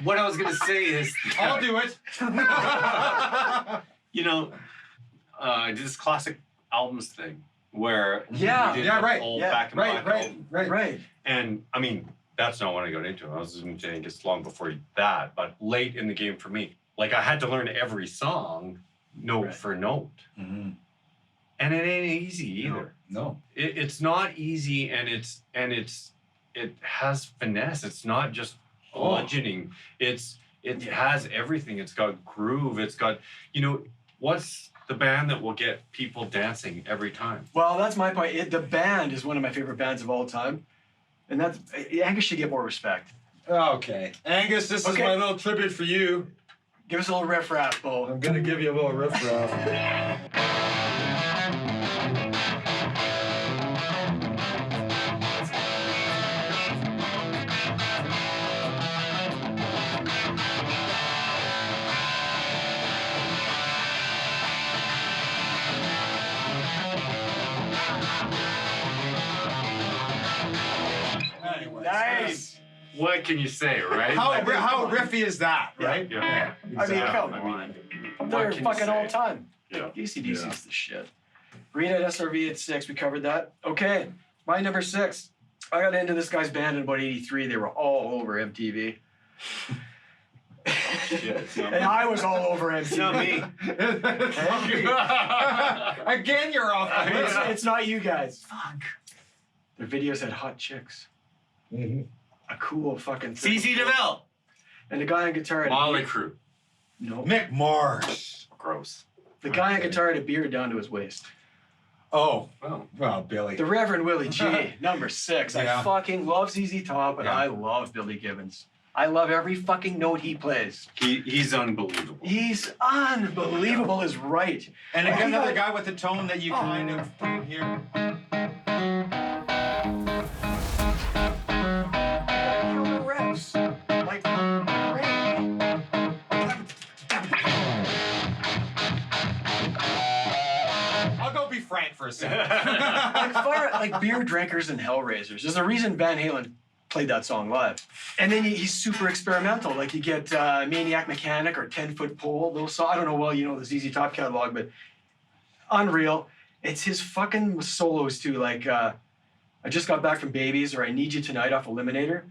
What I was gonna say is, I'll do it. you know, I did this classic albums thing where Yeah, we did yeah, the right, whole yeah, Back in Black album. Right. And I mean, that's not what I got into. I was into Angus long before that, but late in the game for me. Like I had to learn every song note Right. for note. Mhm. And it ain't easy either. No. It's not easy, and it has finesse. It's not just bludgeoning. It has everything. It's got groove. It's got, what's the band that will get people dancing every time? Well, that's my point. The band is one of my favorite bands of all time, and that's Angus should get more respect. Okay. Angus, this Okay. is my little tribute for you. Give us a little riff rap, Bo. I'm gonna give you a little riff-raff. Anyways. Nice. What can you say, right? How Like, riffy is that, right? Yeah. I mean, Exactly. come I on. what They're can you fucking say? all time. Yeah. AC/DC Yeah. is the shit. Reed at SRV at 6. We covered that. Okay. My number 6. I got into this guy's band in about 83. They were all over MTV. it's not And I was all over MTV. It's not me. Again, you're off the It's, list. it's not you guys. Fuck. Their videos had hot chicks. Mhm. A cool fucking CC DeVille. And the guy on guitar had Molly Crew. No. Mick Mars. Gross. The guy on Okay. guitar had a beard down to his waist. Oh, Oh. well, Billy. The Reverend Willie G, number 6. Yeah. I fucking love ZZ Top, and Yeah. I love Billy Gibbons. I love every fucking note he plays. He's unbelievable. He's unbelievable, is right. And Oh, again, he another got- guy with the tone that you kind of hear. Kill the riffs. Like, I'll go be Frank for a second. like beer drinkers and hellraisers. There's a reason Van Halen played that song live. And then he's super experimental. Like you get Maniac Mechanic or 10-Foot Pole. Those songs, I don't know, well, you know the ZZ Top catalog, but unreal. It's his fucking solos too. Like I Just Got Back from Babies or I Need You Tonight off Eliminator.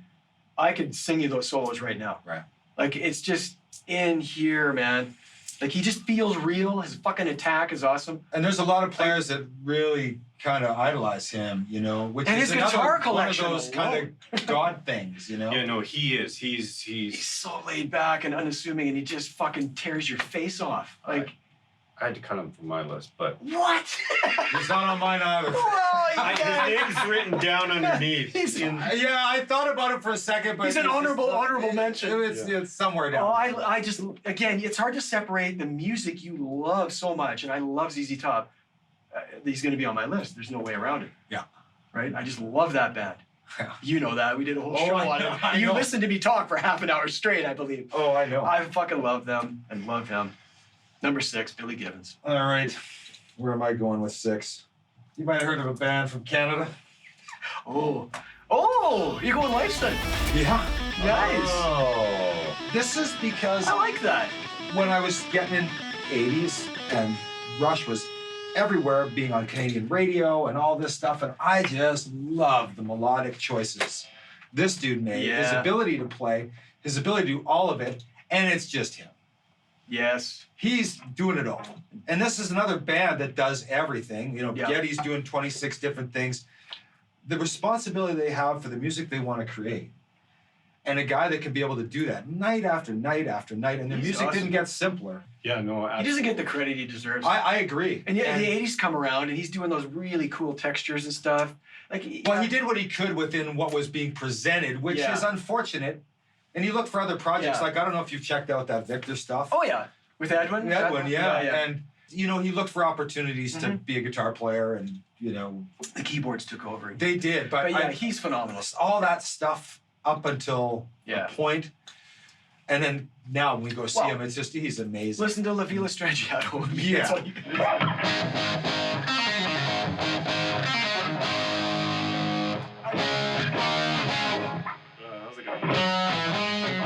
I could sing you those solos right now. Right. Like it's just in here, man. Like he just feels real. His fucking attack is awesome. And there's a lot of players that really kind of idolize him, you know, which And is his another guitar one collection of those kind of god things, you know. Yeah, no, he is. He's He's. so laid back and unassuming, and he just fucking tears your face off. Like I had to cut him from my list, but what? He's not on mine either. his name's written down underneath. He's, Yeah, I thought about it for a second, but He's an it's honorable mention. It's somewhere down. oh, I just again, it's hard to separate the music you love so much, and I love ZZ Top. He's going to be on my list. There's no way around it. Yeah. Right. I just love that band. Yeah. You know that we did a whole Oh, show I on know, it. I You know. listened to me talk for half an hour straight, I believe. Oh, I know. I fucking love them and love him. Number 6, Billy Gibbons. All right. Where am I going with 6? You might have heard of a band from Canada. Oh, you're going Lifestyle. Yeah. Nice. Oh. This is because I like that. when I was getting in 80s and Rush was everywhere, being on Canadian radio and all this stuff, and I just loved the melodic choices this dude made. His Yeah. ability to play, his ability to do all of it, and it's just him. Yes. He's doing it all. And this is another band that does everything. You know, Yeah. Getty's doing 26 different things. The responsibility they have for the music they want to create. And a guy that can be able to do that night after night after night. And the He's music awesome. didn't get simpler. Yeah, no, He doesn't get the credit he deserves. I agree. and yet the 80s come around and he's doing those really cool textures and stuff. Like Well, he did what he could within what was being presented, which Yeah. is unfortunate. And he looked for other projects. Yeah. Like, I don't know if you've checked out that Victor stuff. Oh yeah. With Edwin? Edwin, yeah. yeah. And, you know, he looked for opportunities to Mhm. be a guitar player and, you know, The keyboards took over. they did. But, But yeah, I, he's phenomenal. all that stuff up until Yeah. a point. And then now when we go see Well, him, it's just, he's amazing. Listen to La Villa Strangiato. Yeah. That's all you can do. how's it going?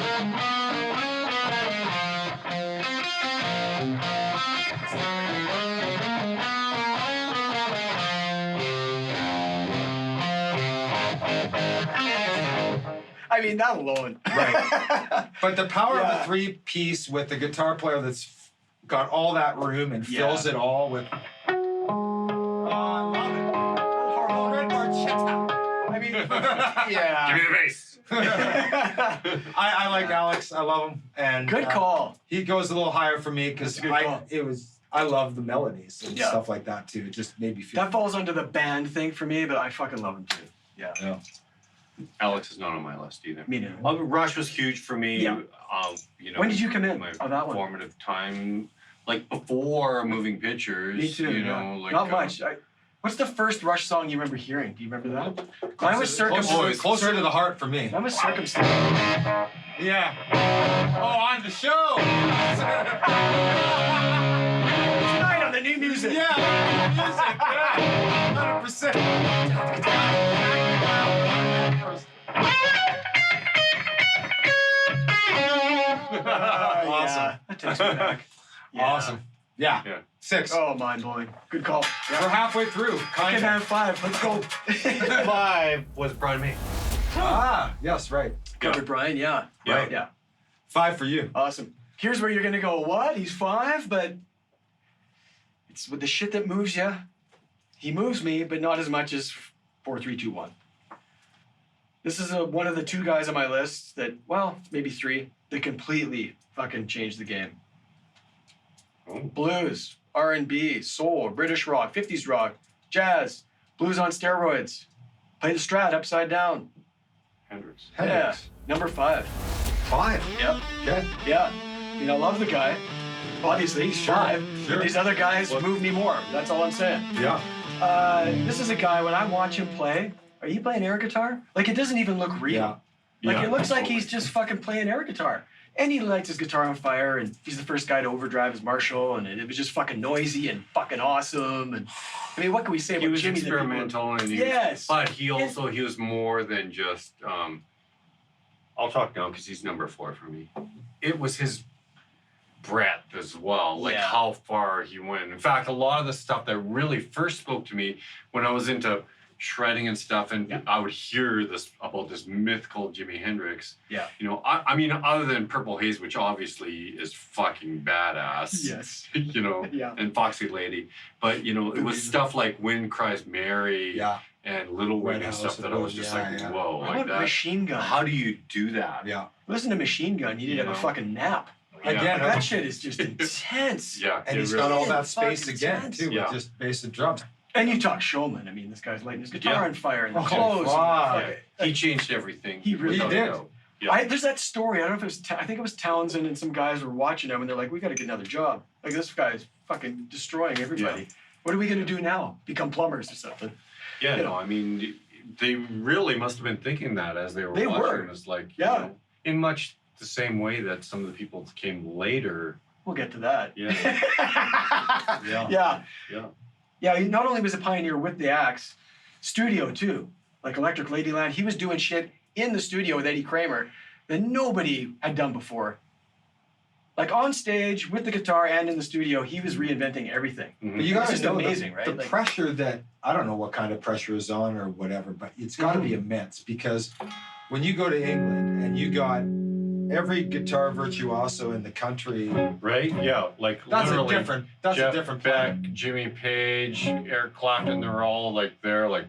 I mean, that alone. Right. But the power of Yeah. a three-piece with the guitar player that's got all that room and fills it all with... Oh, I love it. Horrible Red Bar, shut up. I mean, Give yeah. me the bass. I like Alex. I love him. And Good call. he goes a little higher for me because That's a good call. I love the melodies and Yeah. stuff like that too. It just made me feel... That falls under the band thing for me, but I fucking love him too. Yeah. Yeah. Alex is not on my list either. Me neither. Rush was huge for me. Yeah. You know, When did you come in my on that one? formative time, like before Moving Pictures. Me too. You yeah. know, like Not much. What's the first Rush song you remember hearing? Do you remember that? Mine was Closer to the heart for me. Mine was Circumstance. Yeah. Oh, on the show. Tonight on the new music. Yeah, music. Yeah, 100%. Yeah, that takes me back. Yeah. Awesome. Yeah. Yeah. 6. Oh, mind blowing. Good call. We're halfway through. Okay, Kind man, of. 5. Let's go. 5 was Brian May. Ah, yes, right. Covered Brian, yeah. Yeah. Right, yeah. 5 for you. Awesome. Here's where you're gonna go, what? He's 5, but it's with the shit that moves you. He moves me, but not as much as 4, 3, 2, 1. This is one of the 2 guys on my list that, well, maybe 3, that completely fucking changed the game. Blues, R&B, soul, British rock, 50s rock, jazz, blues on steroids. Play the Strat upside down. Hendrix. Hendrix. Yeah, number 5. 5. Yep. Okay. Yeah. I mean, I love the guy. Obviously, he's 5. Sure. But these other guys move me more. That's all I'm saying. Yeah. This is a guy, when I watch him play, are you playing air guitar? Like, it doesn't even look real. Yeah. Like, Yeah, it looks like totally. he's just fucking playing air guitar. And he lights his guitar on fire, and he's the first guy to overdrive his Marshall, and it was just fucking noisy and fucking awesome. And I mean, what can we say He about was Jimmy? that people- experimental, and Yes. but he was more than just. I'll talk now because he's number 4 for me. It was his breadth as well, like Yeah. how far he went. In fact, a lot of the stuff that really first spoke to me when I was into shredding and stuff, and I would hear this about this mythical Jimi Hendrix. Yeah. You know, I mean, other than Purple Haze, which obviously is fucking badass. Yes. You know, Yeah. and Foxy Lady, but you know, it was stuff like Wind Cries Mary Yeah. and Little Wing Red and stuff House that and I was just yeah, like, yeah. whoa, What like about that. Machine Gun? How do you do that? Yeah. Listen to Machine Gun. You need to have You a know. fucking nap. Yeah. Again, Like, that shit is just intense. Yeah, And it he's really- got all that Fucking space again, intense. too, Yeah. with just bass and drums. And you talk showman. I mean, this guy's lighting his guitar Yeah. on fire and the Oh, clothes. fuck. And Yeah, he changed everything. He really without a did. doubt. Yeah. there's that story. I don't know if it was. I think it was Townsend and some guys were watching him, and they're like, "We got to get another job. Like this guy's fucking destroying everybody. What are we gonna do now? Become plumbers or something?" Yeah, You no, know. I mean, they really must have been thinking that as they were They watching were. this, like, Yeah. you know, in much the same way that some of the people that came later. We'll get to that. Yeah. Yeah. Yeah. Yeah. Yeah. He not only was a pioneer with the axe, studio too. Like Electric Ladyland, he was doing shit in the studio with Eddie Kramer that nobody had done before. Like on stage with the guitar and in the studio, he was reinventing everything. Mhm. But you It's gotta just know amazing, right? the Like- pressure that, I don't know what kind of pressure is on or whatever, but it's got to be immense because when you go to England and you got every guitar virtuoso in the country, Right? Yeah, like that's literally. a different Jeff Beck, planet. Jimmy Page, Eric Clapton, they're all like there, like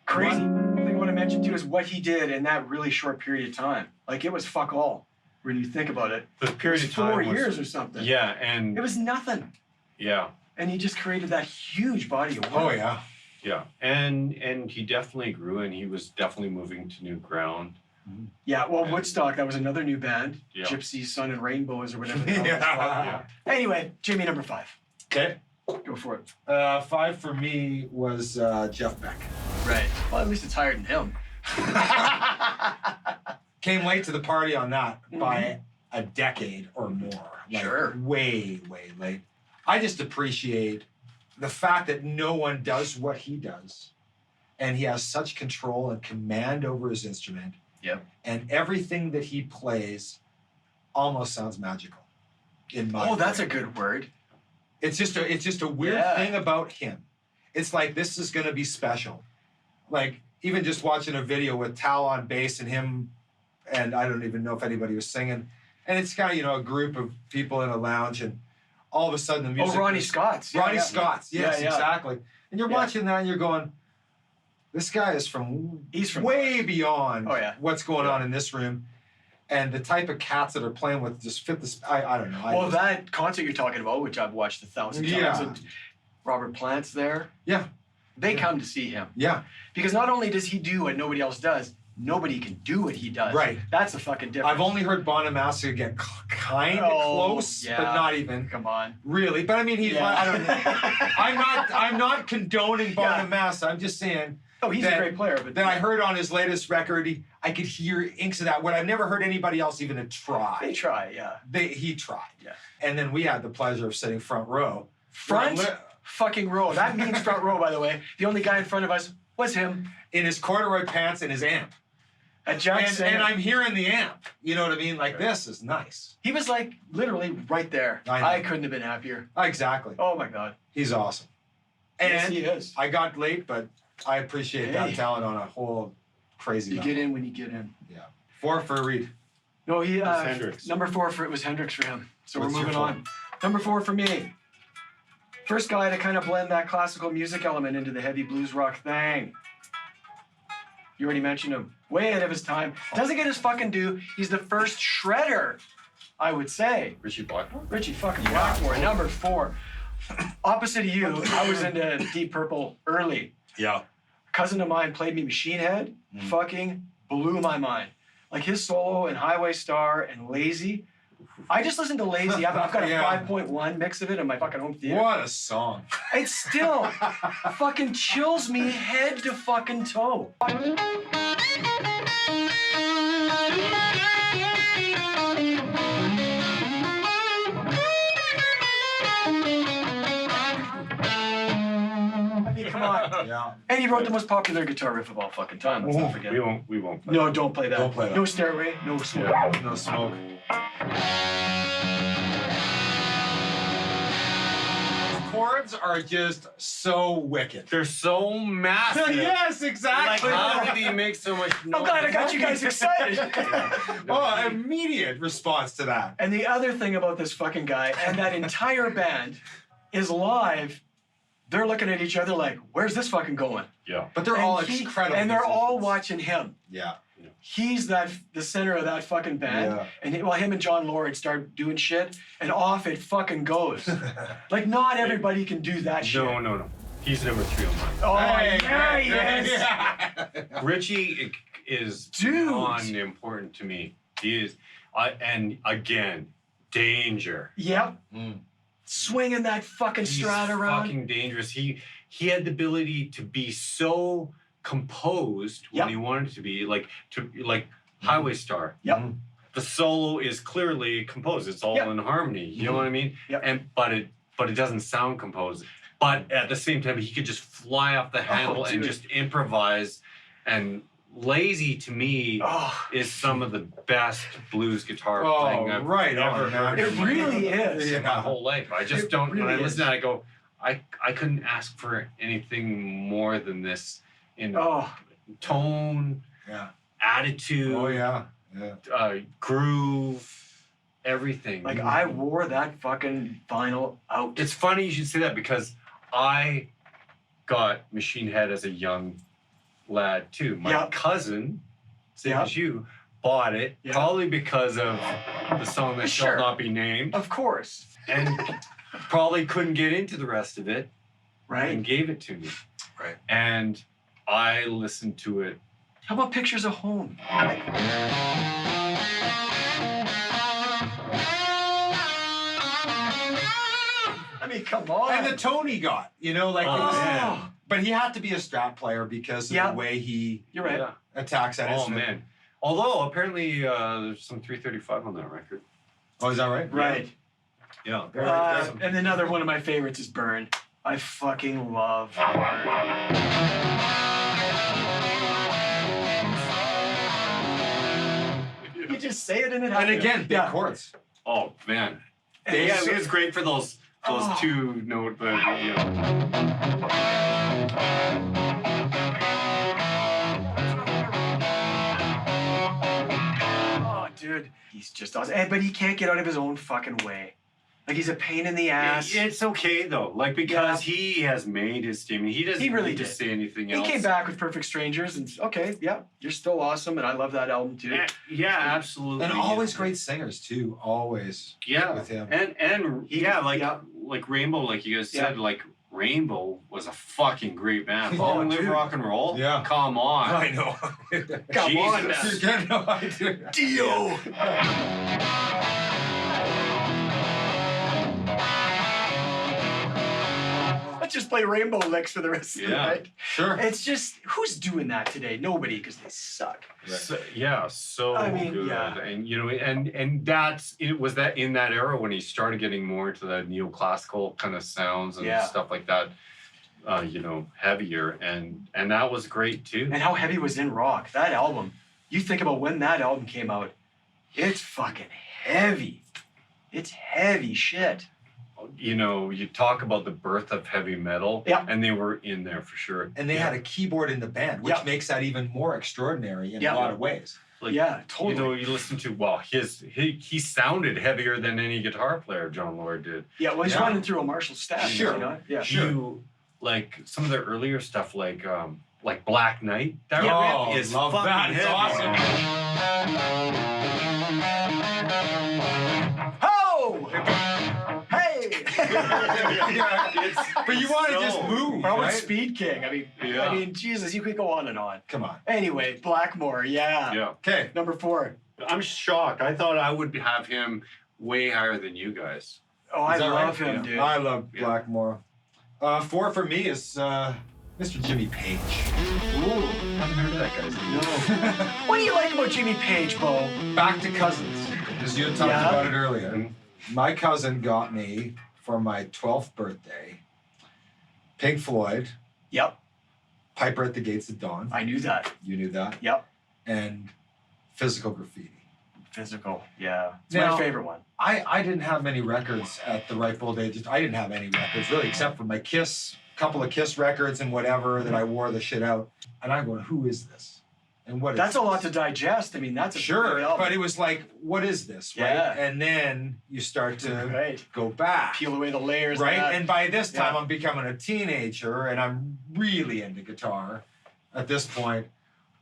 Crazy. The thing I want to mention too is what he did in that really short period of time. Like it was fuck all when you think about it. the period It was of time 4 was, years or something. Yeah, and It was nothing. yeah, And he just created that huge body of work. Oh yeah. yeah, and he definitely grew, and he was definitely moving to new ground. Yeah, well, Woodstock, that was another new band. Yeah. Gypsy, Sun, and Rainbows, or whatever the hell it's Yeah. called. Anyway, Jimmy number 5. Okay. Go for it. 5 for me was Jeff Beck. Right. Well, at least it's higher than him. Came late to the party on that by a decade or more. Like, Sure. Way, way late. I just appreciate the fact that no one does what he does. And he has such control and command over his instrument. Yep. And everything that he plays almost sounds magical. In my Oh, that's a opinion. good word. It's just a weird Yeah. thing about him. It's like this is gonna be special. Like even just watching a video with Tal on bass and him, and I don't even know if anybody was singing. And it's kind of, a group of people in a lounge, and all of a sudden the music. Oh, Ronnie Scott's. Yeah, Ronnie yeah. Scott's, yes, Yeah, yeah. exactly. And you're Yeah. watching that and you're going, this guy is He's from way beyond Oh, yeah. what's going on in this room. And the type of cats that are playing with just fit this. I don't know. Well, that concert you're talking about, which I've watched 1,000 times, Yeah. and Robert Plant's there. Yeah. They come to see him. Yeah. Because not only does he do what nobody else does, nobody can do what he does. Right. That's a fucking difference. I've only heard Bonamassa get kind of Oh, close, yeah. but not even Come on. really. But I mean, he's. Yeah. I don't know. I'm not condoning Yeah. Bonamassa. I'm just saying Oh, he's that- a great player, but that I heard on his latest record, I could hear inks of that. What I've never heard anybody else even they try. try, yeah. He tried. Yeah. And then we had the pleasure of sitting front row. Front Li- fucking row. That means front row, by the way. The only guy in front of us was him in his corduroy pants and his amp. at Jack's. And I'm hearing the amp. You know what I mean? Like, this is nice. He was like literally right there. I know. I couldn't have been happier. Exactly. Oh my God. He's awesome. And Yes, he is. I got late, but I appreciate Hey. that talent on a whole crazy You level. get in when you get in. Yeah. 4 for Reed. No, he was Hendrix. number 4 for it was Hendrix for him. So What's we're your moving 4? on. Number 4 for me. First guy to kind of blend that classical music element into the heavy blues rock thing. You already mentioned him. Way ahead of his time. Doesn't get his fucking due. He's the first shredder I would say. Richie Blackmore? Richie fucking Blackmore, number 4. Opposite of you, I was into Deep Purple early. Yeah. A cousin of mine played me Machine Head, fucking blew my mind. Like his solo in Highway Star and Lazy. I just listened to Lazy. I've got a 5.1 mix of it in my fucking home theater. What a song. It still fucking chills me head to fucking toe. I mean, come on. Yeah. And he wrote the most popular guitar riff of all fucking time. Let's not forget. We won't play. No, don't play that. Don't play that. No Stairway, no Smoke. Yeah. No smoke. Chords are just so wicked. They're so massive. Yes, Like, exactly. how did he make so much noise? I'm glad I got you guys excited. Oh, immediate response to that. And the other thing about this fucking guy and that entire band is live, they're looking at each other like, where's this fucking going? Yeah. But they're And all he- incredible. And they're all musicians. watching him. Yeah. He's the center of that fucking band. Yeah. And him and John Lord start doing shit, and off it fucking goes. Like, not everybody can do that shit. No. He's number 3 on mine. Oh, Hey, yeah, hey, yes. yeah. Richie is Dude. beyond important to me. He is, and again, danger. Yep. Swinging that fucking He's Strat around. fucking dangerous. He had the ability to be so composed when Yep. he wanted to be, like Highway Star. Yep. The solo is clearly composed. It's all Yep. in harmony. You know what I mean? Yep. But it doesn't sound composed. But at the same time, he could just fly off the handle and dude. just improvise. And Lazy to me Oh, is some of the best blues guitar Oh, playing I've right ever on, heard man. it in my really is. my whole life. I just It don't. When I really listen to is. that, I go, I couldn't ask for anything more than this in Oh, tone, Yeah. attitude, Oh, yeah. Yeah. groove, everything. like I wore that fucking vinyl out. It's funny you should say that because I got Machine Head as a young lad too. My Yeah. cousin, same Yeah. as you, bought it Yeah. probably because of the song that Sure. shall not be named, Of course. and probably couldn't get into the rest of it, and Right? gave it to me. Right. And I listened to it. How about Pictures of Home? I mean, come on. And the tone he got, you know, like, Oh, it was- man. but he had to be a Strat player because of Yeah. the way he You're right. Yeah. attacks that Oh instrument. man. Although apparently there's some 335 on that record. Oh, is that right? Right. Yeah. And another one of my favorites is Burn. I fucking love Burn. You just say it and it And happens. again, big Yeah. chords. Oh man. And Yeah, it's so- it's great for those Oh. 2-note, but you know. Oh, dude, he's just awesome. But he can't get out of his own fucking way. Like he's a pain in the ass. It's okay though, like because he has made his statement. He doesn't He really need to did. say anything He else. came back with Perfect Strangers, and okay, yeah, you're still awesome, and I love that album too. Yeah, absolutely. And always great singers, too. Always. Yeah, with him. and He- yeah, like yeah. like Rainbow, like you guys Yeah. said, like Rainbow was a fucking great band. Oh, Long Live dude. Rock and Roll. Yeah. Come on. I know. Come on, Jesus. man. No idea. Dio. Let's just play Rainbow licks for the rest of the Yeah. night. Sure. It's just, who's doing that today? Nobody, because they suck. So I mean, good. yeah. And you know, and that's it was that in that era when he started getting more into the neoclassical kind of sounds and Yeah. stuff like that. You know, heavier and that was great too. And how heavy was in rock? That album, you think about when that album came out, it's fucking heavy. It's heavy shit. You know, you talk about the birth of heavy metal, Yeah. and they were in there for sure. And they had a keyboard in the band, which Yeah. makes that even more extraordinary in Yeah. a lot of ways. Like, Yeah, totally. You know, you listen to he sounded heavier than any guitar player John Lord did. Yeah, well, he's Yeah. running through a Marshall staff. Sure. You know? Yeah. You like some of their earlier stuff, like Black Knight. That Yeah. riff is Love fucking that. It's heavy. awesome. But you want to so- just move, How about right? Speed King? I mean, Jesus, you could go on and on. Come on. Anyway, Blackmore, yeah. Yeah. Okay. Number 4. I'm shocked. I thought I would have him way higher than you guys. Oh, I Is that love right? him, dude. I love Yeah. Blackmore. 4 for me is Mr. Jimmy Page. Ooh. Haven't heard of that guy's No. What do you like about Jimmy Page, Beau? Back to cousins, because you had talked Yeah. about it earlier. My cousin got me for my 12th birthday Pink Floyd, Yep, Piper at the Gates of Dawn. I knew that. You knew that. Yep, And Physical Graffiti. Physical, yeah. It's Now- my favorite one. I didn't have many records at the ripe old age. I didn't have any records really, except for my Kiss, couple of Kiss records and whatever that I wore the shit out. And I'm going, who is this? And what is That's a lot to this? digest. I mean, that's a Sure, big album. but it was like, what is this, right? Yeah. And then you start to Right. go back, Peel away the layers. of right? that. And by this time, Yeah. I'm becoming a teenager, and I'm really into guitar. At this point,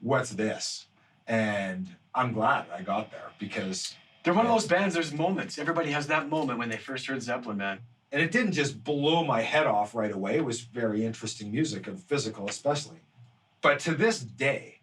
what's this? And I'm glad I got there because, They're one of those bands, there's moments. Everybody has that moment when they first heard Zeppelin, man. and it didn't just blow my head off right away. It was very interesting music, and Physical especially. But to this day,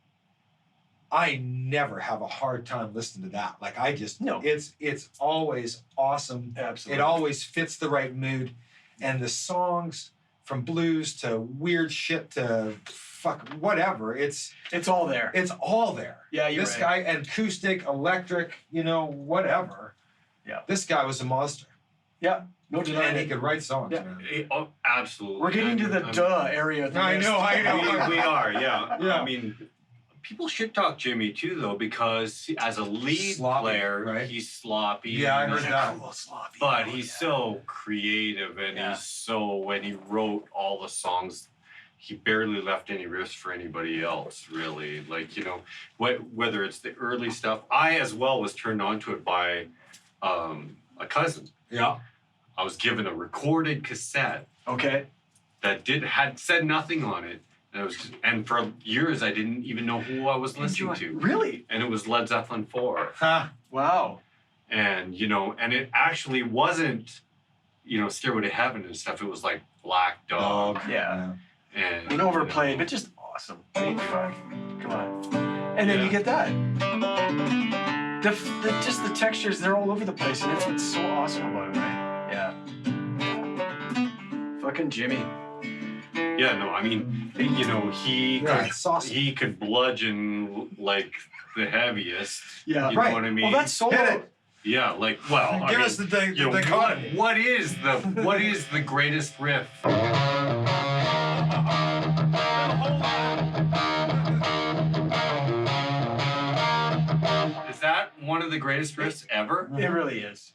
I never have a hard time listening to that. Like I just, No. it's always awesome. Absolutely. It always fits the right mood, and the songs from blues to weird shit to fuck whatever. It's all there. all there. Yeah, you're this right. guy, and acoustic, electric, whatever. Yeah. This guy was a monster, Yeah, no denying and he it. could write songs, Yeah. man. Oh, absolutely. We're getting to the area of the I list. know, I know. We are, yeah. Yeah. I mean, people should talk Jimmy too, though, because as a lead Sloppy, player, right? he's sloppy. Yeah, I heard He's a that. cool sloppy But dude, he's yeah. so creative, and Yeah. he's so, when he wrote all the songs, he barely left any riffs for anybody else, really. Like, whether it's the early stuff, I as well was turned on to it by a cousin. Yeah. I was given a recorded cassette Okay. that had said nothing on it. And for years I didn't even know who I was listening to. Really? And it was Led Zeppelin 4. Huh. Wow. And and it actually wasn't, Stairway to Heaven and stuff. It was like Black Dog. Yeah. And And overplayed, but just awesome. Hey, fuck. Come on. And then you get that. Just the textures, they're all over the place, and that's what's so awesome about it, right? Yeah. Fucking Jimmy. Yeah, no, I mean, he Yeah, could, it's awesome. he could bludgeon like the heaviest. Yeah. You Right. know what I mean? Well, that's solo. Hit it. Yeah, like, well, Give I us mean, the dichotomy. what is the greatest riff? Is that one of the greatest riffs ever? It really is.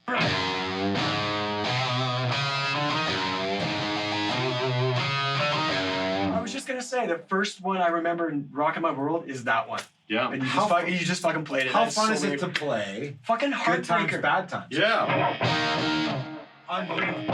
I was just gonna say the first one I remember in Rockin' My World is that one, Yeah. and How you just fucking played it. How That's fun so is it weird. to play? Fucking Good times, heartbreaker. bad times. Yeah. Unbelievable.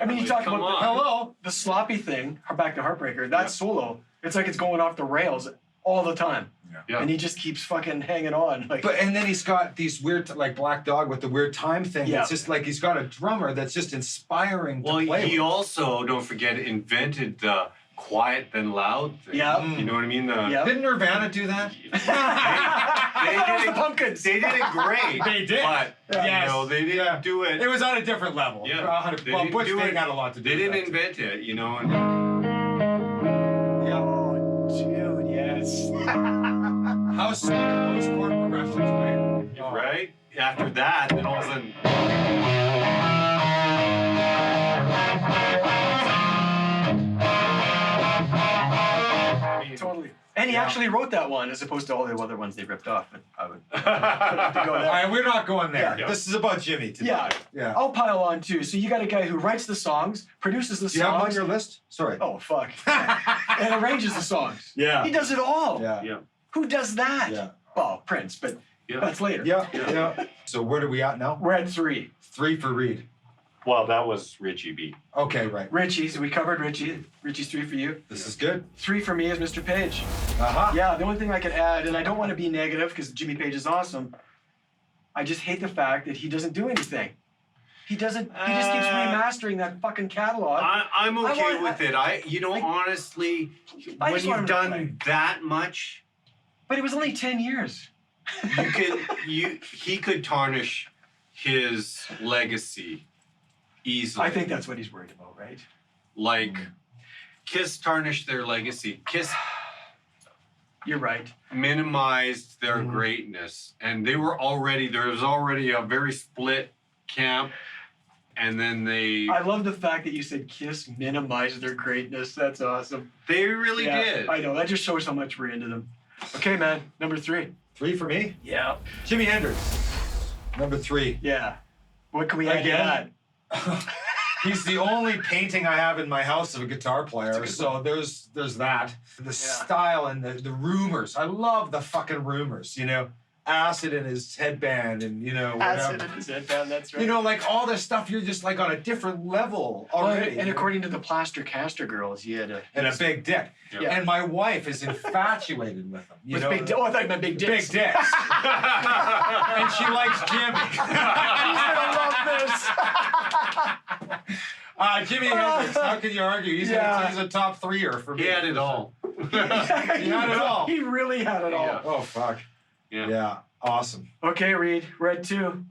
I mean, you talk Come about on. Hello. the sloppy thing, back to Heartbreaker. That solo, it's like it's going off the rails all the time, Yeah. and he just keeps fucking hanging on. Like, And then he's got these weird, like Black Dog with the weird time thing. Yeah. It's just like he's got a drummer that's just inspiring Well, to play he with. also, don't forget, invented the quiet then loud thing. Yeah. You know what I mean? Yeah. Didn't Nirvana do that? that was the Pumpkins. They did it great. They did. But, Yes. they didn't Yeah. do it. It was on a different level. Yeah. They Well, didn't Butch do Vig it. had a lot to do They with didn't that. invent it, and Yeah. Oh, dude, yes. How sweet are those chord progressions, right? Oh. right? After that, then all of a sudden. I mean, Totally. And he Yeah. actually wrote that one as opposed to all the other ones they ripped off. But I would to go All there. right, we're not going there. Yeah. This is about Jimmy today. Yeah. Yeah. I'll pile on too. So you got a guy who writes the songs, produces the Do you have him on songs. your list? Sorry. Oh fuck. And arranges the songs. Yeah. He does it all. Yeah. Yeah. Who does that? Yeah. Well, Prince, but Yeah. that's later. Yeah. Yeah. So where are we at now? We're at 3. 3 for Reed. Well, that was Richie B. Okay, right. Richie, so we covered Richie. Richie's 3 for you. This is good. 3 for me is Mr. Page. Uh-huh. Yeah, the only thing I could add, and I don't want to be negative because Jimmy Page is awesome. I just hate the fact that he doesn't do anything. He doesn't. He just keeps remastering that fucking catalog. I'm okay want- with it. Honestly, I when just want him you've to done play. that much, But it was only 10 years. he could tarnish his legacy easily. I think that's what he's worried about, right? Like, Kiss tarnished their legacy. Kiss You're right. minimized their greatness, and there was already a very split camp, and then I love the fact that you said Kiss minimized their greatness. That's awesome. they really did. I know. That just shows how much we're into them. Okay, man. Number 3. 3 for me. Yeah. Jimi Hendrix, number 3. Yeah. What can we add to that? He's the only painting I have in my house of a guitar player, so there's that. The style and the rumors. I love the fucking rumors, you know. Acid in his headband and, you know, whatever. Acid in his headband, that's right. You know, like all this stuff, you're just like on a different level already. And according to the Plaster Caster girls, he had a big dick. Yeah. And my wife is infatuated with him. You know, big I thought you meant big dicks. big dicks. And she likes Jimmy. He's gonna love this. Jimi Hendrix, how can you argue? He's a top 3er for me. He had it all. He had it all. He really had it all. Yeah. Oh, fuck. Yeah, awesome. Okay, Reed, we're at 2.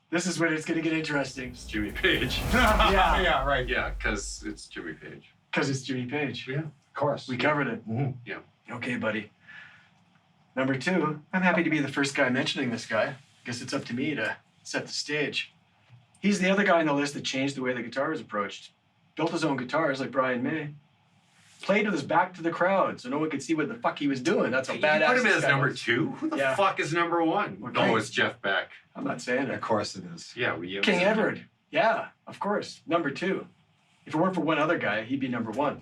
This is when it's gonna get interesting. It's Jimmy Page. Yeah, right. Yeah, because it's Jimmy Page. Because it's Jimmy Page. Yeah. Of course. We covered it. Mhm. Yeah. Okay, buddy. Number 2, I'm happy to be the first guy mentioning this guy. Guess it's up to me to set the stage. He's the other guy on the list that changed the way the guitar was approached. Built his own guitars like Brian May. Played with his back to the crowd so no one could see what the fuck he was doing. That's how You badass put him this as guy number was. 2? Who the Yeah. fuck is number 1? Well, Oh, King. it's Jeff Beck. I'm not saying Of it. course it is. Yeah, King Edward. Yeah, of course. Number 2. If it weren't for one other guy, he'd be number 1.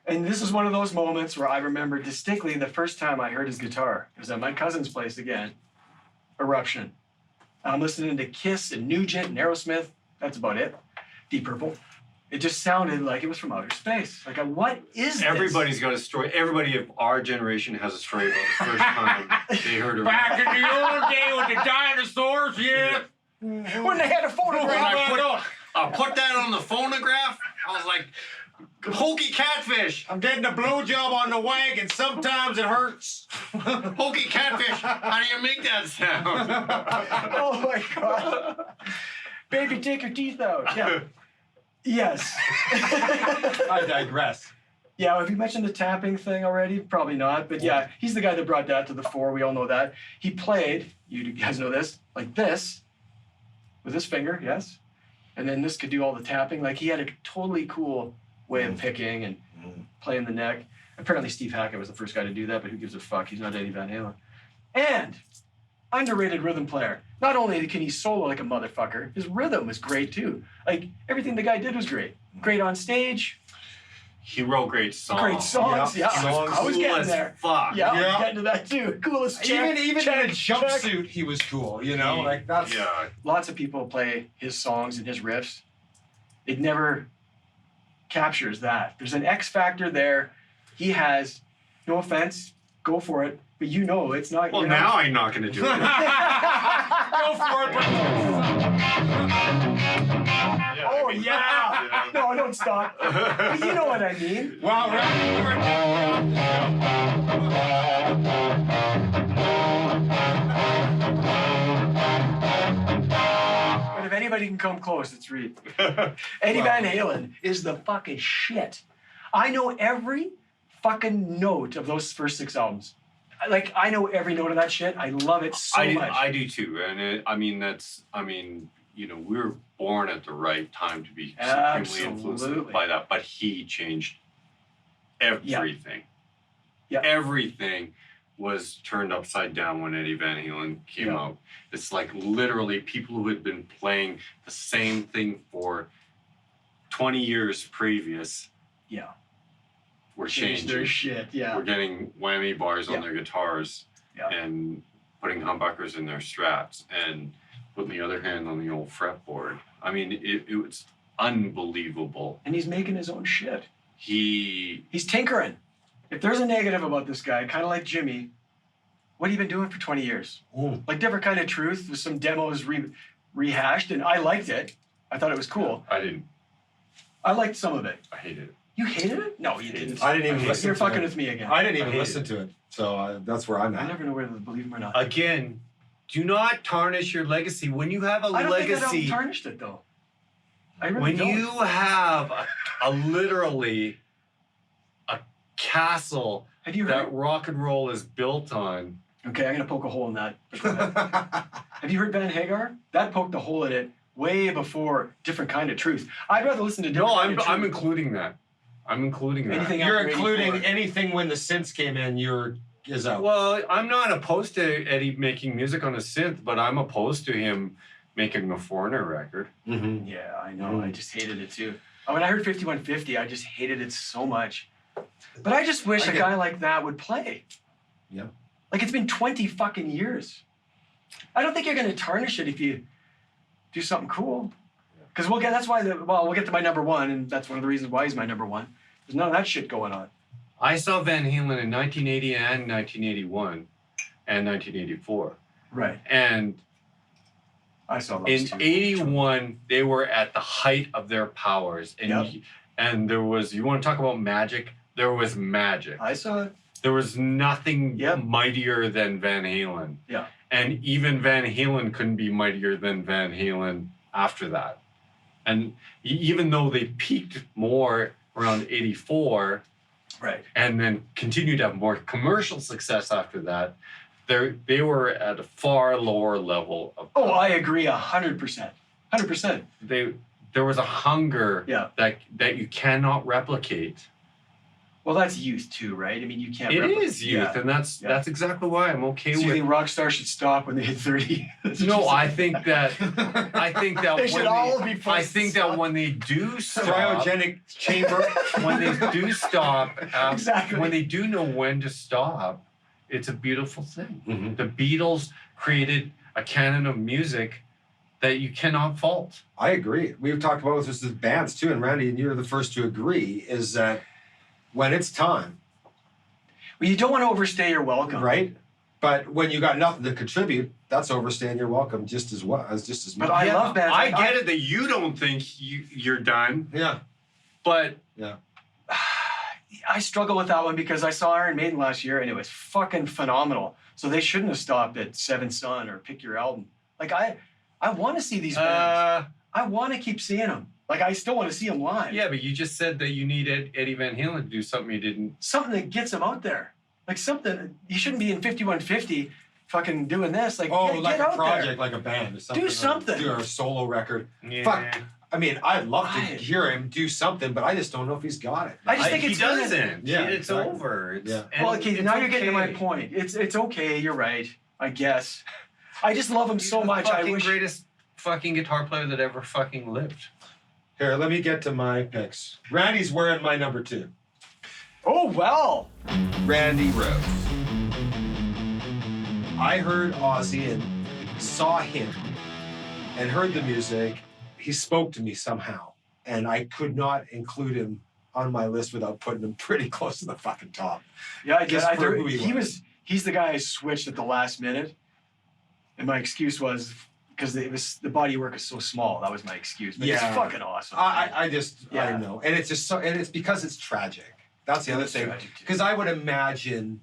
And this is one of those moments where I remember distinctly the first time I heard his guitar. It was at my cousin's place again. Eruption. I'm listening to Kiss and Nugent and Aerosmith. That's about it. Deep Purple. It just sounded like it was from outer space. Like, what is this? Everybody's got a story. Everybody of our generation has a story about the first time they heard of Back in the old day with the dinosaurs, yeah. When they had a phonograph. I put that on the phonograph. I was like, hokey catfish. I'm getting a blowjob on the wagon. Sometimes it hurts. Hokey catfish. How do you make that sound? Oh my God. Baby, take your teeth out. Yeah. Yes. I digress. Yeah, have you mentioned the tapping thing already? Probably not, but yeah, he's the guy that brought that to the fore. We all know that. He played, you guys know this, like this, with his finger, yes? And then this could do all the tapping. Like, he had a totally cool way of picking and playing the neck. Apparently Steve Hackett was the first guy to do that, but who gives a fuck? He's not Eddie Van Halen. And underrated rhythm player. Not only can he solo like a motherfucker, his rhythm was great too. Like, everything the guy did was great. Great on stage, He wrote great songs. great songs. Yeah. Yeah, Songs. I was Cool getting as there. fuck. Yeah, I was Yeah. getting to that too. Coolest check, Even check, in a jumpsuit, he was cool. You know, like that's. Yeah. Lots of people play his songs and his riffs. It never captures that. There's an X factor there. He has, no offense, go for it, but you know it's not. Well, you're now not, I'm not going to do it. Go for it. Oh yeah. No, don't stop. But you know what I mean. Well, But if anybody can come close, it's Reed. Eddie Van Halen is the fucking shit. I know every fucking note of those first 6 albums. Like, I know every note of that shit. I love it so much. I do too. And we were born at the right time to be supremely influenced Absolutely. by that. But he changed everything. Yeah. Everything was turned upside down when Eddie Van Halen came out. It's like literally people who had been playing the same thing for 20 years previous Yeah. were Change changing. their shit. Yeah. We're getting whammy bars Yeah. on their guitars Yeah. and putting humbuckers in their straps and putting the other hand on the old fretboard. I mean, it was unbelievable. And he's making his own shit. He's tinkering. If there's a negative about this guy, kind of like Jimmy, what have you been doing for 20 years? Like different kind of truth with some demos rehashed, and I liked it. I thought it was cool. I didn't. I liked some of it. I hated it. You hated it? No, you didn't. I didn't even listen You're to fucking it. with me again. I didn't even hate listen to it. So that's where I'm I at. never know whether to believe him or not. Again, do not tarnish your legacy. When you have a I don't think I legacy, tarnished it though. I really when don't. you have a literally a castle Have you that heard? rock and roll is built on. Okay, I'm gonna poke a hole in that. But go ahead. Have you heard Van Hagar? That poked a hole in it way before different kind of truth. I'd rather listen to different No, kind of I'm truth. including that. I'm including that. Anything You're after including 84. anything when the synths came in, is out. Well, I'm not opposed to Eddie making music on a synth, but I'm opposed to him making a Foreigner record. Mm-hmm. Yeah, I know. I just hated it too. When I heard 5150, I just hated it so much. But I just wish I a get guy like that would play. Yeah. Like it's been 20 fucking years. I don't think you're gonna tarnish it if you do something cool. Because that's why we'll get to my number one, and that's one of the reasons why he's my number one. There's none of that shit going on. I saw Van Halen in 1980 and 1981 and 1984. Right. And I saw those in two. 81, they were at the height of their powers. And Yep. and there was, you want to talk about magic? There was magic. I saw it. There was nothing Yep. mightier than Van Halen. Yeah. And even Van Halen couldn't be mightier than Van Halen after that. And even though they peaked more around 84 Right. and then continued to have more commercial success after that, they were at a far lower level of Oh, I agree 100%. 100%. there was a hunger Yeah. that you cannot replicate. Well, that's youth too, right? I mean, you can't. It is youth, Yeah. and that's Yeah. exactly why I'm okay So you with. think rock stars should stop when they hit 30? No, I think that They should all be forced I to think that stop. when they do stop, Cryogenic chamber. when they do stop, Exactly. when they do know when to stop, it's a beautiful thing. Mhm. The Beatles created a canon of music that you cannot fault. I agree. We've talked about this with bands too, and Randy, and you're the first to agree, is that when it's time, Well, you don't want to overstay your welcome. right? But when you got nothing to contribute, that's overstaying your welcome just as well as just as much. But I love bands. I get it that you don't think you're done, Yeah. but I struggle with that one because I saw Iron Maiden last year and it was fucking phenomenal. So they shouldn't have stopped at Seven Son or Pick Your Album. Like I want to see these bands. I want to keep seeing them. Like I still want to see them live. yeah, but you just said that you need Eddie Van Halen to do something you didn't. Something that gets them out there. Like something you shouldn't be in 5150 fucking doing this. Like Oh, get like out a project, like a band or something. Do or something. Do a solo record. Yeah. Fuck. I mean, I'd love to Right. hear him do something, but I just don't know if he's got it. I just think he it's gonna- doesn't. Yeah, It's exactly. over. It's, Yeah. and Well, okay, it's now you're getting to my okay. point. It's okay. You're right. I guess. I just love him He's so the much. I fucking wish. greatest fucking guitar player that ever fucking lived. Here, let me get to my picks. Randy's wearing my number 2. Oh well. Randy Rhoads. I heard Ozzy and saw him and heard the music. He spoke to me somehow, and I could not include him on my list without putting him pretty close to the fucking top. Yeah, I did. Just for who he He's the guy I switched at the last minute, and my excuse was because the body work is so small. That was my excuse. But Yeah. it's fucking awesome. I just, I Yeah. know. And it's just so, and it's because it's tragic. That's the It other is thing. tragic, too. Because I would imagine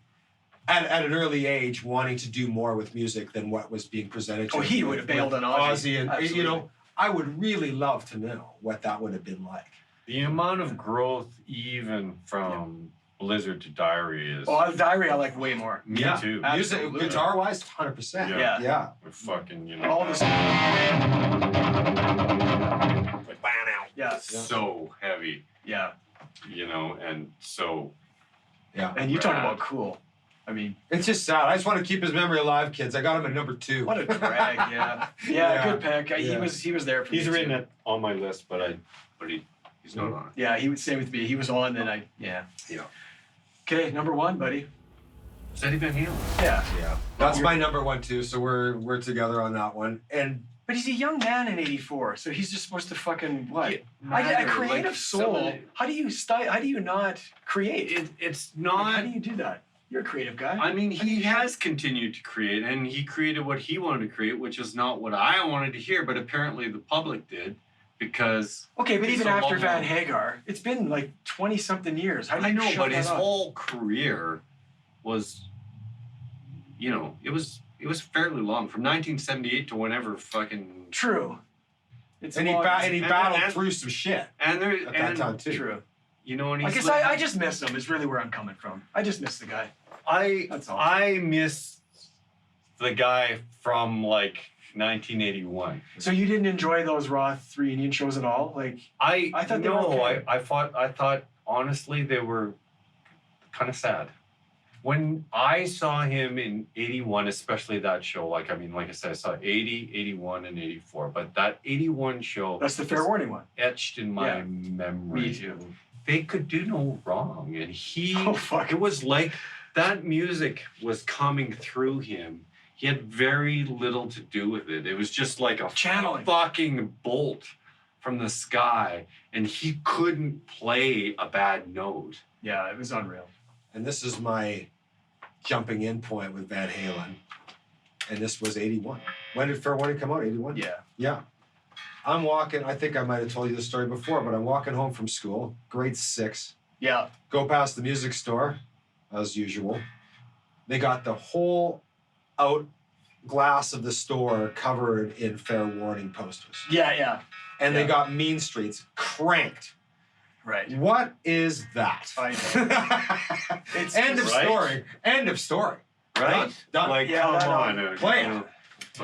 at an early age wanting to do more with music than what was being presented to Oh, him he with- would have bailed with on Ozzy. And, Absolutely. you know, I would really love to know what that would have been like. The amount of growth, even from Blizzard to Diary, is Diary I like way more. me Yeah. too. Music, Absolutely. guitar-wise, 100%. Yeah. Yeah. We're fucking, you know, All this. like, Yeah. so heavy, Yeah. you know, and so And you talk Rad. about cool. I mean, It's just sad. I just want to keep his memory alive, kids. I got him at number 2. what a drag. Yeah. Yeah. Good pick. Yeah. He was there for me. he's too. written it on my list, but he's not on it. Yeah, he would say with me. He was on, then yeah. Yeah. Okay, number one, buddy. It's Eddie Van Halen. Yeah. Yeah. That's my number 1 too, so we're together on that one. And But he's a young man in '84, so he's just supposed to fucking what? Yeah, A matter, creative like, soul. some of the- How do you not create? It's Like, not. how do you do that? You're a creative guy. I mean, he has continued to create, and he created what he wanted to create, which is not what I wanted to hear, but apparently the public did, because. Okay, but it's even a after long- Van Hagar, it's been like 20-something years. How do you I know, shut but that his up? whole career was, it was fairly long, from 1978 to whenever fucking. True. It's And he long. battled and- through some shit And there, at that and time too. True. and I he's guess I just miss him. Is really where I'm coming from. I just miss the guy. That's all. I miss the guy from like 1981. So you didn't enjoy those Raw 3 Indian shows at all? Like, I thought they were no, okay. I thought honestly they were kind of sad. When I saw him in 81, especially that show, like I said, I saw 80, 81, and 84. But that 81 show that's the fair is warning one. etched in my Yeah. memory. Me too. They could do no wrong. And Oh, fuck. it was like that music was coming through him. He had very little to do with it. It was just like a Channeling. fucking bolt from the sky, and he couldn't play a bad note. Yeah, it was unreal. And this is my jumping in point with Van Halen. And this was 81. When did Fair Warning come out? 81? Yeah. Yeah. I'm walking, I think I might have told you this story before, but I'm walking home from school, grade 6. Yeah. Go past the music store, as usual. They got the whole out glass of the store covered in Fair Warning posters. Yeah. And they Yeah. got Mean Streets cranked. Right. What is that? It's End of just- Right? story. End of story. Right? Done. Like, Yeah, come that, on. play it. I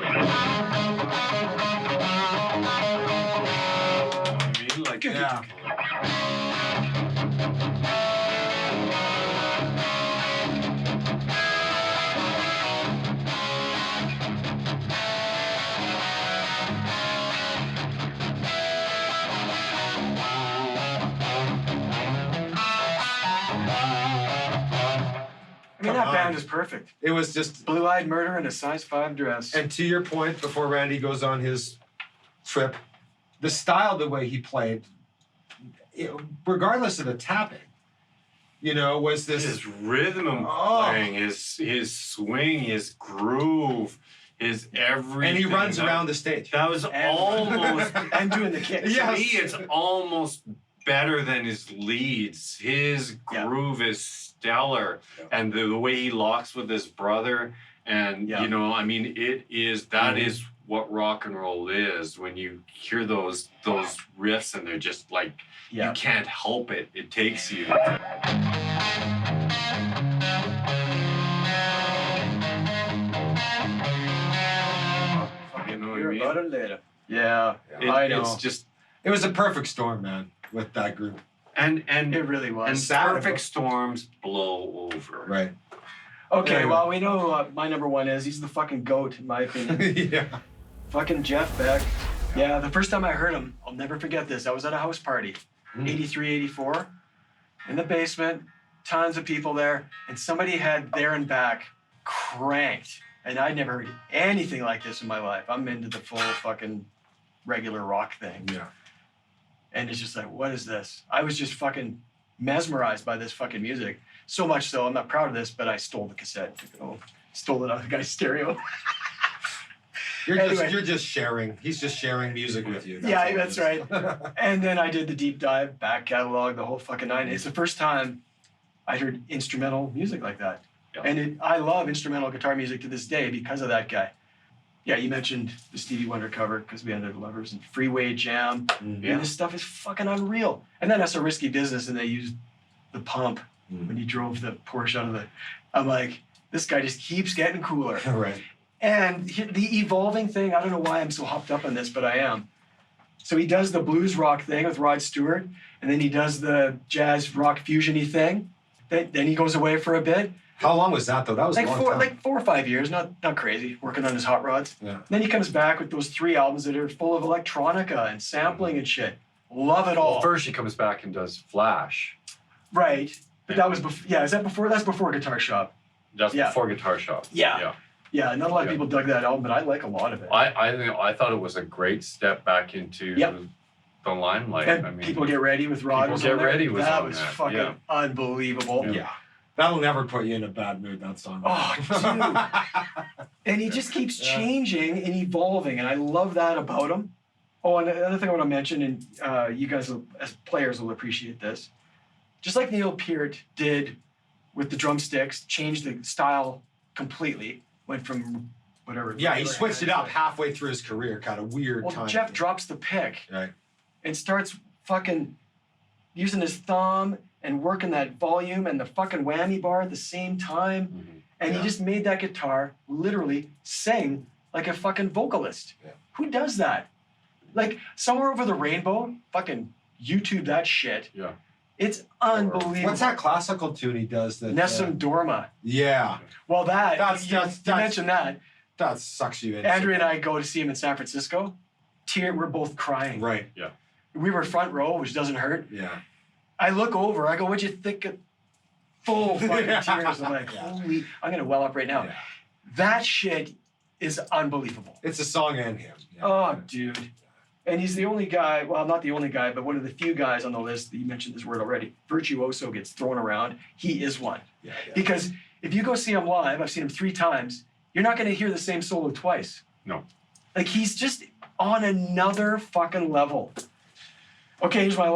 mean, like, Yeah. I mean, Come that on. band is perfect. It was just, Blue-eyed murder in a size 5 dress. and to your point, before Randy goes on his trip, the style, the way he played, regardless of the tapping, was this. his rhythm Oh. playing, his swing, his groove, his everything. And he runs around the stage. That was almost. and doing the kicks. Yeah. To me, it's almost better than his leads. His Yeah. groove is stellar, and the way he locks with his brother, and Yeah. I mean, it is that is what rock and roll is. When you hear those riffs, and they're just like you can't help it. It takes you. You know what I Hear mean? about it later. Yeah, I know. It's just It was a perfect storm, man, with that group. and It really was. and sad. perfect storms blow over. Right. Okay, Anyway. well, we know my number one is. He's the fucking GOAT, in my opinion. Yeah. Fucking Jeff Beck. Yeah, the first time I heard him, I'll never forget this. I was at a house party, 83, 84, in the basement, tons of people there, and somebody had There and Back cranked. And I'd never heard anything like this in my life. I'm into the full fucking regular rock thing. Yeah. And it's just like, what is this? I was just fucking mesmerized by this fucking music. So much so, I'm not proud of this, but I stole the cassette. Stole it out of the guy's stereo. Anyway. You're just sharing. He's just sharing music with you. Yeah, all it that's is. right. And then I did the deep dive, back catalog, the whole fucking nine. It's the first time I heard instrumental music like that. Yeah. And I love instrumental guitar music to this day because of that guy. Yeah, you mentioned the Stevie Wonder cover, because we ended Lovers, and Freeway Jam. Mhm. And this stuff is fucking unreal. And then That's a Risky Business, and they used the pump when he drove the Porsche out of the... I'm like, this guy just keeps getting cooler. Right. And the evolving thing, I don't know why I'm so hopped up on this, but I am. So he does the blues rock thing with Rod Stewart, and then he does the jazz rock fusion-y thing. Then he goes away for a bit. How long was that though? That was a long time. Like 4 or 5 years, not crazy, working on his hot rods. Yeah. Then he comes back with those 3 albums that are full of electronica and sampling and shit. Love it all. Well, first he comes back and does Flash. Right. But that was before, is that before? That's before Guitar Shop. That's Yeah. before Guitar Shop. Yeah. Yeah, not a lot of Yeah. people dug that album, but I like a lot of it. I thought it was a great step back into Yep. the limelight. And I mean, People Get Ready with Rod People was Get on there. Ready was that on was that, fucking yeah. unbelievable. Yeah. That'll never put you in a bad mood, that song. Oh, And he just keeps changing and evolving, and I love that about him. Oh, and another thing I want to mention, and you guys as players will appreciate this. Just like Neil Peart did with the drumsticks, changed the style completely, went from whatever. Yeah, he switched it up halfway through his career, kind of weird Well, time. Jeff drops the pick Right. and starts fucking using his thumb and working that volume and the fucking whammy bar at the same time. Mhm. And Yeah. he just made that guitar literally sing like a fucking vocalist. Yeah. Who does that? Like, Somewhere Over the Rainbow, fucking YouTube that shit. Yeah. It's unbelievable. What's that classical tune he does? That Nessun Dorma. yeah, Well, that, you that's- mentioned that. that sucks you in. Andrea and I go to see him in San Francisco. We're both crying. Right. We were front row, which doesn't hurt. Yeah. I look over, I go, what'd you think of full fucking tears? I'm like, Yeah. holy, I'm gonna well up right now. Yeah. That shit is unbelievable. It's a song and him. Yeah. Oh, dude. And he's the only guy, well, not the only guy, but one of the few guys on the list that you mentioned this word already. Virtuoso gets thrown around. He is one. Yeah, yeah. Because if you go see him live, I've seen him 3 times, you're not gonna hear the same solo twice. No. Like, he's just on another fucking level. Okay, here's my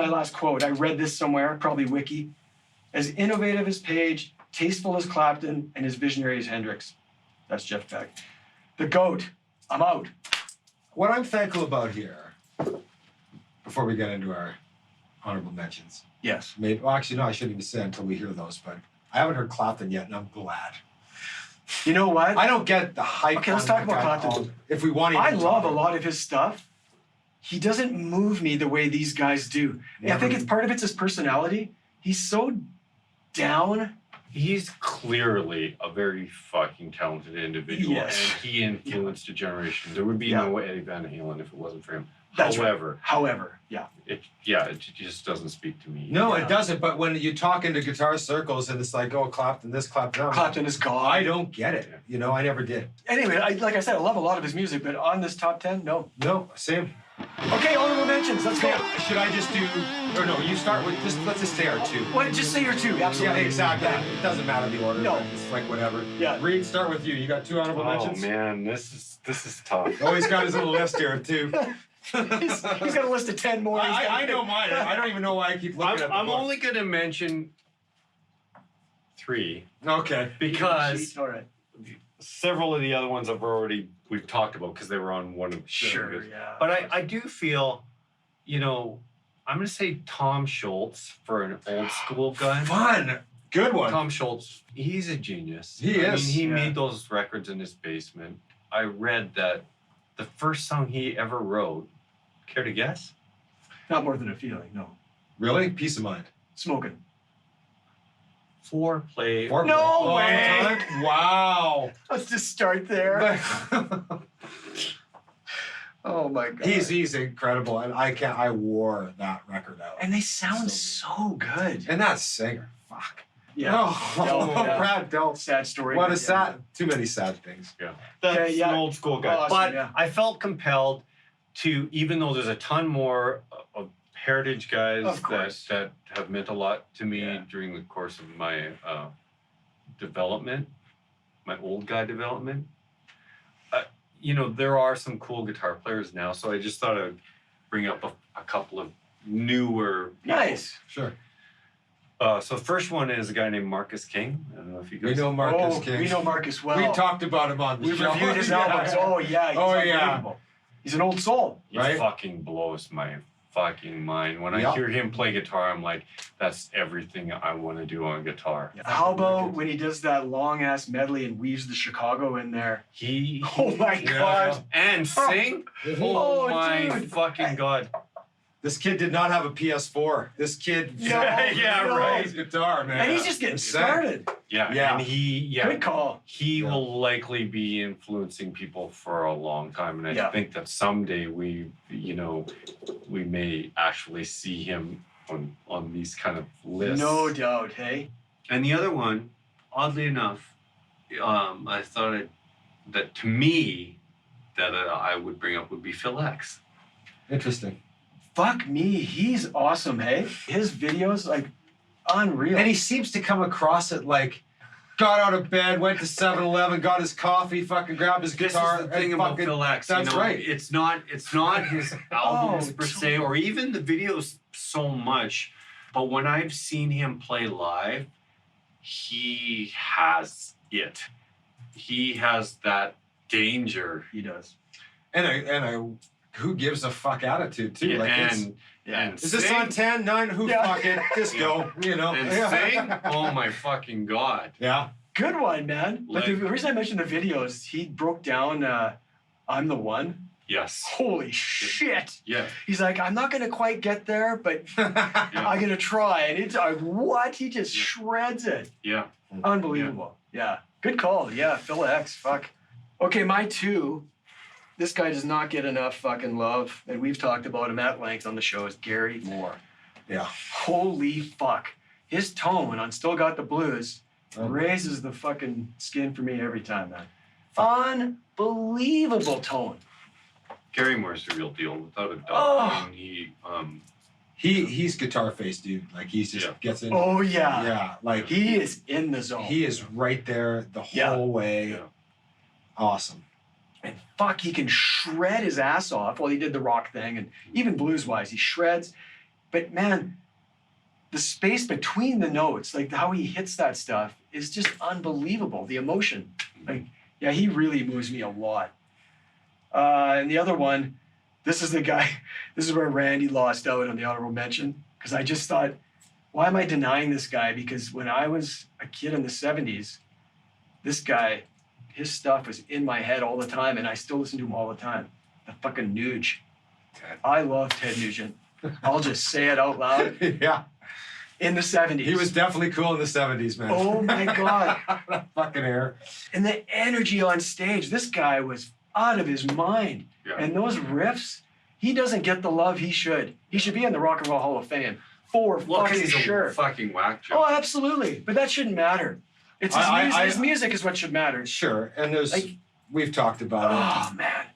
last quote. I read this somewhere, probably Wiki. As innovative as Page, tasteful as Clapton, and as visionary as Hendrix. That's Jeff Beck. The GOAT. I'm out. What I'm thankful about here, before we get into our honorable mentions, Yes. maybe, well, actually, no, I shouldn't even say until we hear those, but I haven't heard Clapton yet, and I'm glad. You know what? I don't get the hype. Okay, let's on talk that about guy. Clapton. If we want to, I love a lot of his stuff. He doesn't move me the way these guys do. And I think it's part of it's his personality. He's so down. He's clearly a very fucking talented individual, Yes. and he influenced a generation. There would be Yeah. no Eddie Van Halen if it wasn't for him. That's right. However, Yeah. it just doesn't speak to me. No, Yeah. it doesn't. But when you talk into guitar circles and it's like, oh, Clapton this, Clapton that, Clapton is gone. I don't get it. You know, I never did. Anyway, like I said, I love a lot of his music, but on this top 10, no. No, same. Okay, honorable mentions. Let's go. Should I just do? Or no, you start with just. Let's just say our 2. What? Just say your 2. Yeah, Absolutely. exactly. It doesn't matter the order. No. It's like whatever. Yeah. Reed, start with you. You got 2 honorable Oh mentions? man, this is tough. Oh, he's got his little list here too. he's got a list of 10 more. I know mine. I don't even know why I keep looking at the I'm book. only going to mention 3 Okay. because All right. Several of the other ones we've talked about because they were on one of the Sure, yeah. But I do feel, you know, I'm going to say Tom Schultz for an old school guy. Fun. Good one. Tom Schultz, he's a genius. He I is, mean, he yeah. made those records in his basement. I read that the first song he ever wrote, care to guess? Not More Than a Feeling, no. Really? Peace of mind. Smoking. Foreplay. Four No All way. time? Wow. Let's just start there. Oh my God. he's incredible, and I wore that record out. And they sound so good. And that singer, fuck. Yeah. Oh, Yeah. Brad Delp. Sad story. What a but sad. Too many sad things. That's Okay, yeah. an old school guy. Awesome, but yeah. I felt compelled to, even though there's a ton more of heritage guys Of course. that have meant a lot to me Yeah. during the course of my development, my old guy development. You know, there are some cool guitar players now, so I just thought I'd bring up a couple of newer people. Nice. Sure. So the first one is a guy named Marcus King. I don't know if you guys We know Marcus Oh, King. we know Marcus well. We talked about him on the We show. reviewed his Yeah. albums. Oh yeah. He's Oh, yeah. unbelievable. He's an old soul. He Right? fucking blows my fucking mind. When Yeah. I hear him play guitar, I'm like, that's everything I want to do on guitar. How about when he does that long ass medley and weaves the Chicago in there? He Oh my Yeah. God. and sing. Oh, Oh my dude. fucking god! This kid did not have a PS4. This kid No, Yeah, no. right. plays guitar, man. And he's just getting Insane. started. Yeah, Yeah. and he Good call. he Yeah. will likely be influencing people for a long time, and I Yeah. think that someday we may actually see him on these kind of lists. No doubt. Hey. And the other one, oddly enough, I thought I'd that to me that I would bring up would be Phil X. Interesting. Fuck me, he's awesome, hey? His videos, like, unreal. And he seems to come across it like, got out of bed, went to 7-Eleven, got his coffee, fucking grabbed his guitar. This is the thing and about fucking, Phil X. That's right. It's not his albums per se, or even the videos so much. But when I've seen him play live, he has it. He has that danger. He does. And a who gives a fuck attitude too. Yeah, like and is this on 10, 9? Who fucking just go, you know? And sing? Oh my fucking God. Yeah. Good one, man. But the Like- reason I mentioned the videos, he broke down I'm the One. Yes. Holy shit. Yeah. He's like, I'm not going to quite get there, but I'm going to try. And it's like, what? He just shreds it. Yeah. Unbelievable. Yeah. Good call. Yeah, Phil X. Fuck. Okay, my two. This guy does not get enough fucking love, and we've talked about him at length on the show, is Gary Moore. Yeah. Holy fuck. His tone on Still Got the Blues Oh. raises the fucking skin for me every time, man. Unbelievable tone. Gary Moore's the real deal, without a doubt. Oh. I mean, He's guitar face, dude. Like he's just Yeah. gets in. Oh, yeah. Yeah. Like He is in the zone. he is right there the Yeah. whole way. Yeah. Awesome. And fuck, he can shred his ass off. Well, he did the rock thing, and even blues-wise, he shreds. But man, the space between the notes, like how he hits that stuff, is just unbelievable. The emotion. Like, yeah, he really moves me a lot. And the other one, this is the guy, this is where Randy lost out on the honorable mention, because I just thought, why am I denying this guy? Because when I was a kid in the 70s, this guy, his stuff was in my head all the time, and I still listen to him all the time. The fucking Nuge. I love Ted Nugent. I'll just say it out loud. Yeah. In the 70s. He was definitely cool in the 70s, man. Oh my God. Fucking hair. And the energy on stage, this guy was out of his mind. Yeah. And those riffs, he doesn't get the love he should. He should be in the Rock and Roll Hall of Fame. For well, because fucking he's sure. a fucking whack job. Oh, absolutely. But that shouldn't matter. It's his music. His music is what should matter. Sure. And there's Like- we've talked about Oh, man.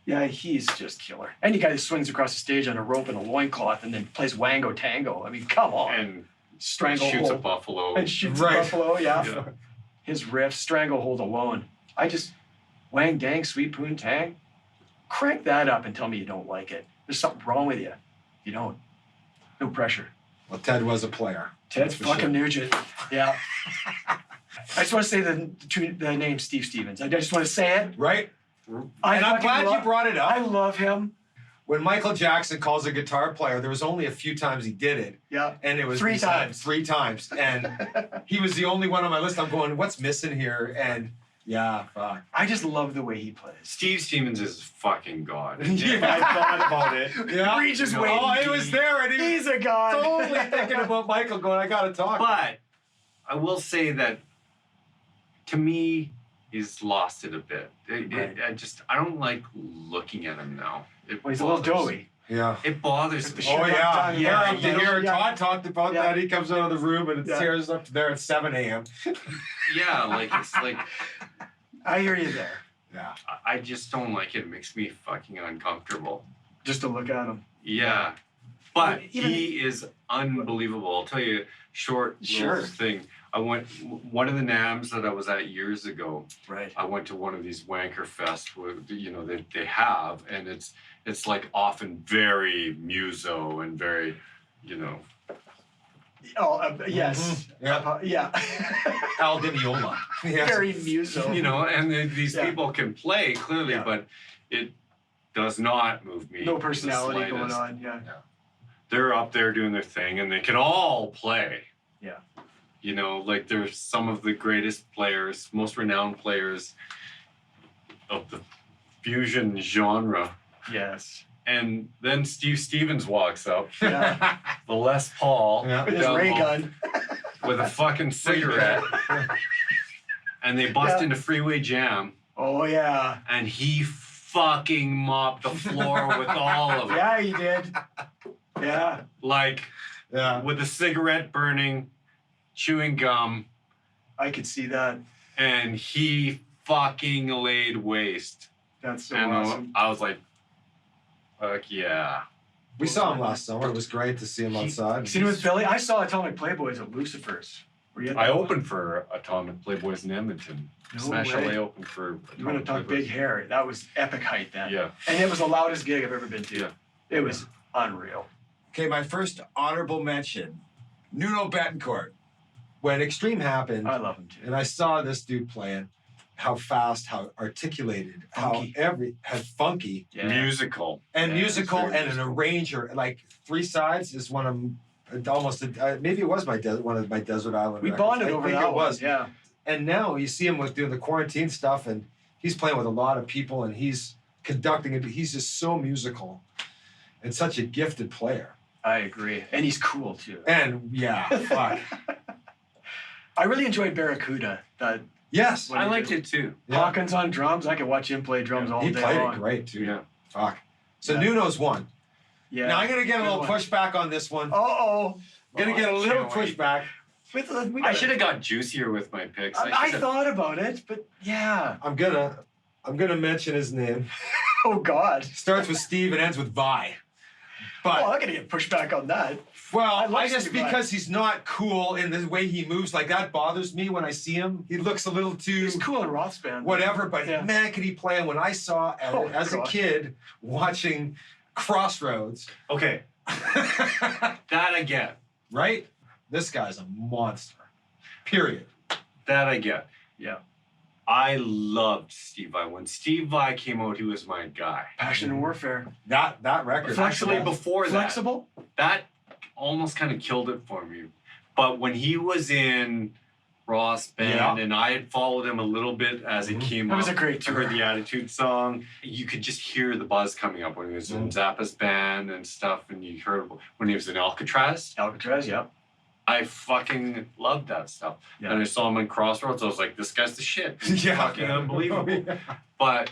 Yeah, he's just killer. Any guy that swings across the stage on a rope and a loincloth and then plays Wango Tango. I mean, come on. And Stranglehold. shoots a buffalo. And shoots Right. a buffalo, yeah. Yeah. His riff, Stranglehold alone. I just, Wang Dang, Sweet Poon Tang. Crank that up and tell me you don't like it. There's something wrong with you. You don't. No pressure. Well, Ted was a player. Ted's For fucking sure. Nugent. Yeah. I just want to say the name Steve Stevens. I just want to say it. Right? I and I'm fucking glad you brought it up. I love him. When Michael Jackson calls a guitar player, there was only a few times he did it. Yeah. And it was Three times. 3 times. And he was the only one on my list. I'm going, what's missing here? And yeah, fuck. I just love the way he plays. Steve Stevens is fucking God. Yeah, I thought about it. Yeah. Regis Oh, Wade. it was there. And he He's a god. was totally thinking about Michael going, I got to talk. But I will say that to me, he's lost it a bit. Right. I don't like looking at him now. Well, he's a little bothers- dough-y. Yeah. It bothers me. Sure, Oh, I'm yeah. talking Yeah, about up to here. Yeah. Todd talked about Yeah. that. He comes out of the room and it Yeah. tears up there at 7 a.m. Yeah, like it's like I hear you there. Yeah. I just don't like it. It makes me fucking uncomfortable. Just to look at him. Yeah. But Even- he is unbelievable. I'll tell you, short Sure. little thing. I went one of the NAMs that I was at years ago. Right. I went to one of these wanker fests where they have, and it's like often very muso and very, Oh, yes. Yeah. Yeah. Al Dimiola. Yes. Very muso. and these Yeah. people can play clearly, Yeah. but it does not move me. No the personality going slightest. on. Yeah. They're up there doing their thing, and they can all play. Yeah. Like they're some of the greatest players, most renowned players of the fusion genre. Yes. And then Steve Stevens walks up, Yeah. the Les Paul, Yeah. With his down ray low, gun. with a fucking cigarette, and they bust Yeah. into Freeway Jam, Oh, yeah. and he fucking mopped the floor with all of it. Yeah, he did. Yeah. Like, Yeah. with a cigarette burning, chewing gum, I could see that. and he fucking laid waste. That's so And awesome. I was like, fuck yeah. We saw him last summer. It was great to see him outside. Seen him with Billy? I saw Atomic Playboys at Lucifer's. Were you at I that one? opened for Atomic Playboys in Edmonton. No Smash way. LA opened for You want to talk Playboys. big hair? That was epic height then. Yeah. And it was the loudest gig I've ever been to. Yeah. It was unreal. Okay, my first honorable mention, Nuno Betancourt. When Extreme happened, I love him too. and I saw this dude playing, how fast, how articulated, Funky. how funky, Yeah. Musical. and Yeah, musical, it's very and an musical. arranger. Like Three Sides is one of maybe it was one of my desert island. We records. bonded I over think that it was. one. Yeah. And now you see him with doing the quarantine stuff, and he's playing with a lot of people, and he's conducting it. He's just so musical, and such a gifted player. I agree. And he's cool too. And yeah, fuck. I really enjoyed Barracuda. That Yes. What I he liked did. it too. Yeah. Hawkins on drums. I could watch him play drums all He day played long. it great too. Yeah. Fuck. So Yeah. Nuno's one. Yeah. Now I'm gonna get a Good little one. pushback on this one. Uh-oh. Gonna get a I little can't wait. pushback. I should have got juicier with my picks. I should've- thought about it, but yeah. I'm gonna mention his name. Oh God. Starts with Steve and ends with Vi. But Oh, I'm gonna get pushback on that. well, I love I just Steve Vai. because he's not cool in the way he moves, like that bothers me when I see him. He looks a little too He's cool in Roth's band. whatever, but Yeah. man, could he play? And when I saw Oh, as a gosh. kid watching Crossroads, Okay, that I get. right? This guy's a monster. Period. That I get. Yeah. I loved Steve Vai. When Steve Vai came out, he was my guy. Passion and Warfare. That record. Actually, before Flexible? that almost kind of killed it for me. But when he was in Ross band, Yeah. and I had followed him a little bit as it came That up. was a great I heard tour. the Attitude song. You could just hear the buzz coming up when he was in Zappa's band and stuff, and you heard when he was in Alcatraz. Alcatraz, yeah. I fucking loved that stuff. Yeah. And I saw him in Crossroads. I was like, this guy's the shit. He's Yeah. fucking unbelievable. But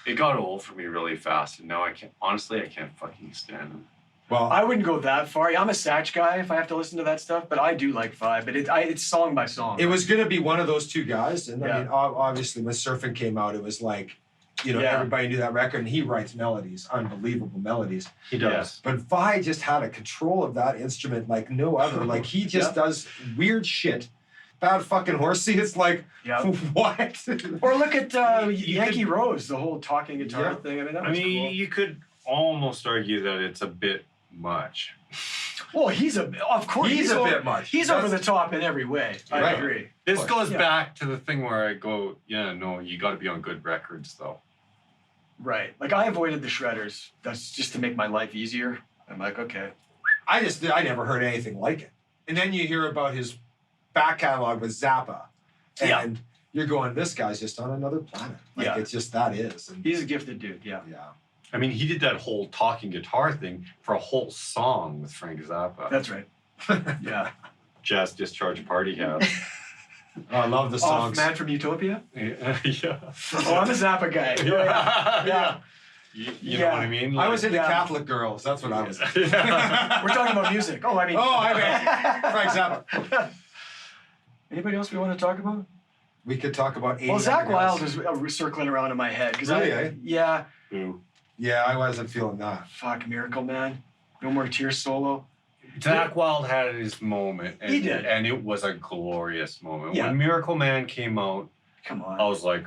it got old for me really fast, and now I can't. Honestly, I can't fucking stand him. Well, I wouldn't go that far. I'm a Satch guy if I have to listen to that stuff, but I do like Five. But it's song by song. it was gonna be one of those two guys, and Yeah. I mean, obviously when Surfing came out, it was like, Yeah. everybody knew that record, and he writes melodies, unbelievable melodies. He does. But Vi just had a control of that instrument like no other. Like he just does weird shit. Bad fucking horsey. It's like, Yeah. what? Or look at You Yankee Rose, the whole talking guitar Yeah. thing. I mean, that I was mean, cool. you could almost argue that it's a bit much. Well, of course, He's a over, bit much. He's over the top in every way. I Right. agree. This Of goes yeah. back to the thing where I go, yeah, no, you got to be on good records, though. Right. Like I avoided the shredders. That's just to make my life easier. I'm like, okay. I never heard anything like it. And then you hear about his back catalog with Zappa, and Yeah. you're going, this guy's just on another planet. Like Yeah. it's just that is. And He's a gifted dude. Yeah. yeah. I mean, he did that whole talking guitar thing for a whole song with Frank Zappa. That's right. Yeah. Jazz Discharge Party House. Oh, I love the Off songs. Man from Utopia. Yeah. Oh, I'm a Zappa guy. Yeah. You know what I mean? I was into Yeah. Catholic girls. That's what I was. Yeah. We're talking about music. Oh, I mean. Oh, I mean, Frank Zappa. Anybody else we want to talk about? We could talk about 80 Well, Zach Undergrounds. Wilde is circling around in my head because Really, eh? yeah. Boo. Yeah, I wasn't feeling that. Fuck, Miracle Man. No More Tears solo. Zach Wilde had his moment. And, He did. And it was a glorious moment. Yeah. When Miracle Man came out, Come on. I was like,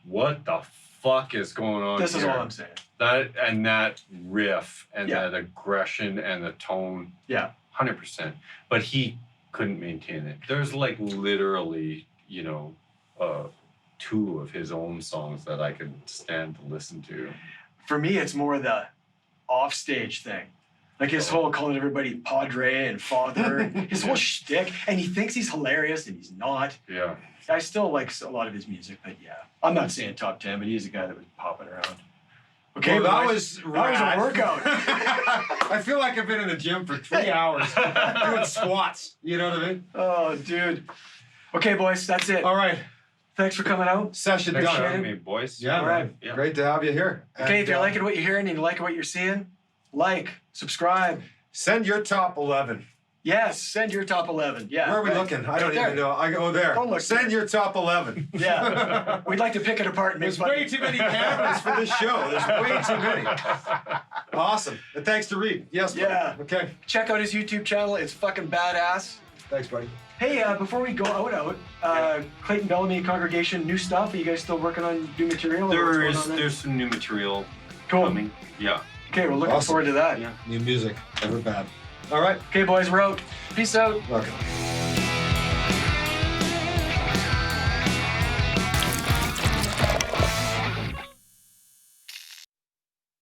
what the fuck is going on This is here? all I'm saying. That riff and Yeah. that aggression and the tone, Yeah. 100%. But he couldn't maintain it. There's like literally, two of his own songs that I could stand to listen to. For me, it's more the offstage thing. Like his whole calling everybody padre and father, his whole shtick, and he thinks he's hilarious and he's not. Yeah. I still like a lot of his music, but yeah, I'm not saying top 10, but he's a guy that was popping around. Okay, Well, that boys, was that was a rad. workout. I feel like I've been in the gym for 3 hours doing squats. You know what I mean? Oh, dude. Okay, boys, that's it. All right, Thanks for coming out. session Thanks for done. having me, boys. Yeah, All man. right. Yeah. Great to have you here. Okay, And, if you're liking what you're hearing and you like what you're seeing, like, subscribe. send your top 11. Yes, send your top 11. Yeah. Where are we right. looking? I Right don't there. even know. I go there. Don't look Send there. your top 11. Yeah. We'd like to pick it apart and make There's fun. way too many cameras for this show. There's way too many. Awesome. And thanks to Reed. Yes. buddy. Yeah. Okay. Check out his YouTube channel. It's fucking badass. Thanks, buddy. Hey, before we go out, Clayton Bellamy Congregation, new stuff. Are you guys still working on new material? or what's going on there? There's some new material Cool. coming. Yeah. Okay, we're looking Awesome. forward to that. Yeah. New music. Never bad. All right. Okay, boys, we're out. Peace out. Welcome.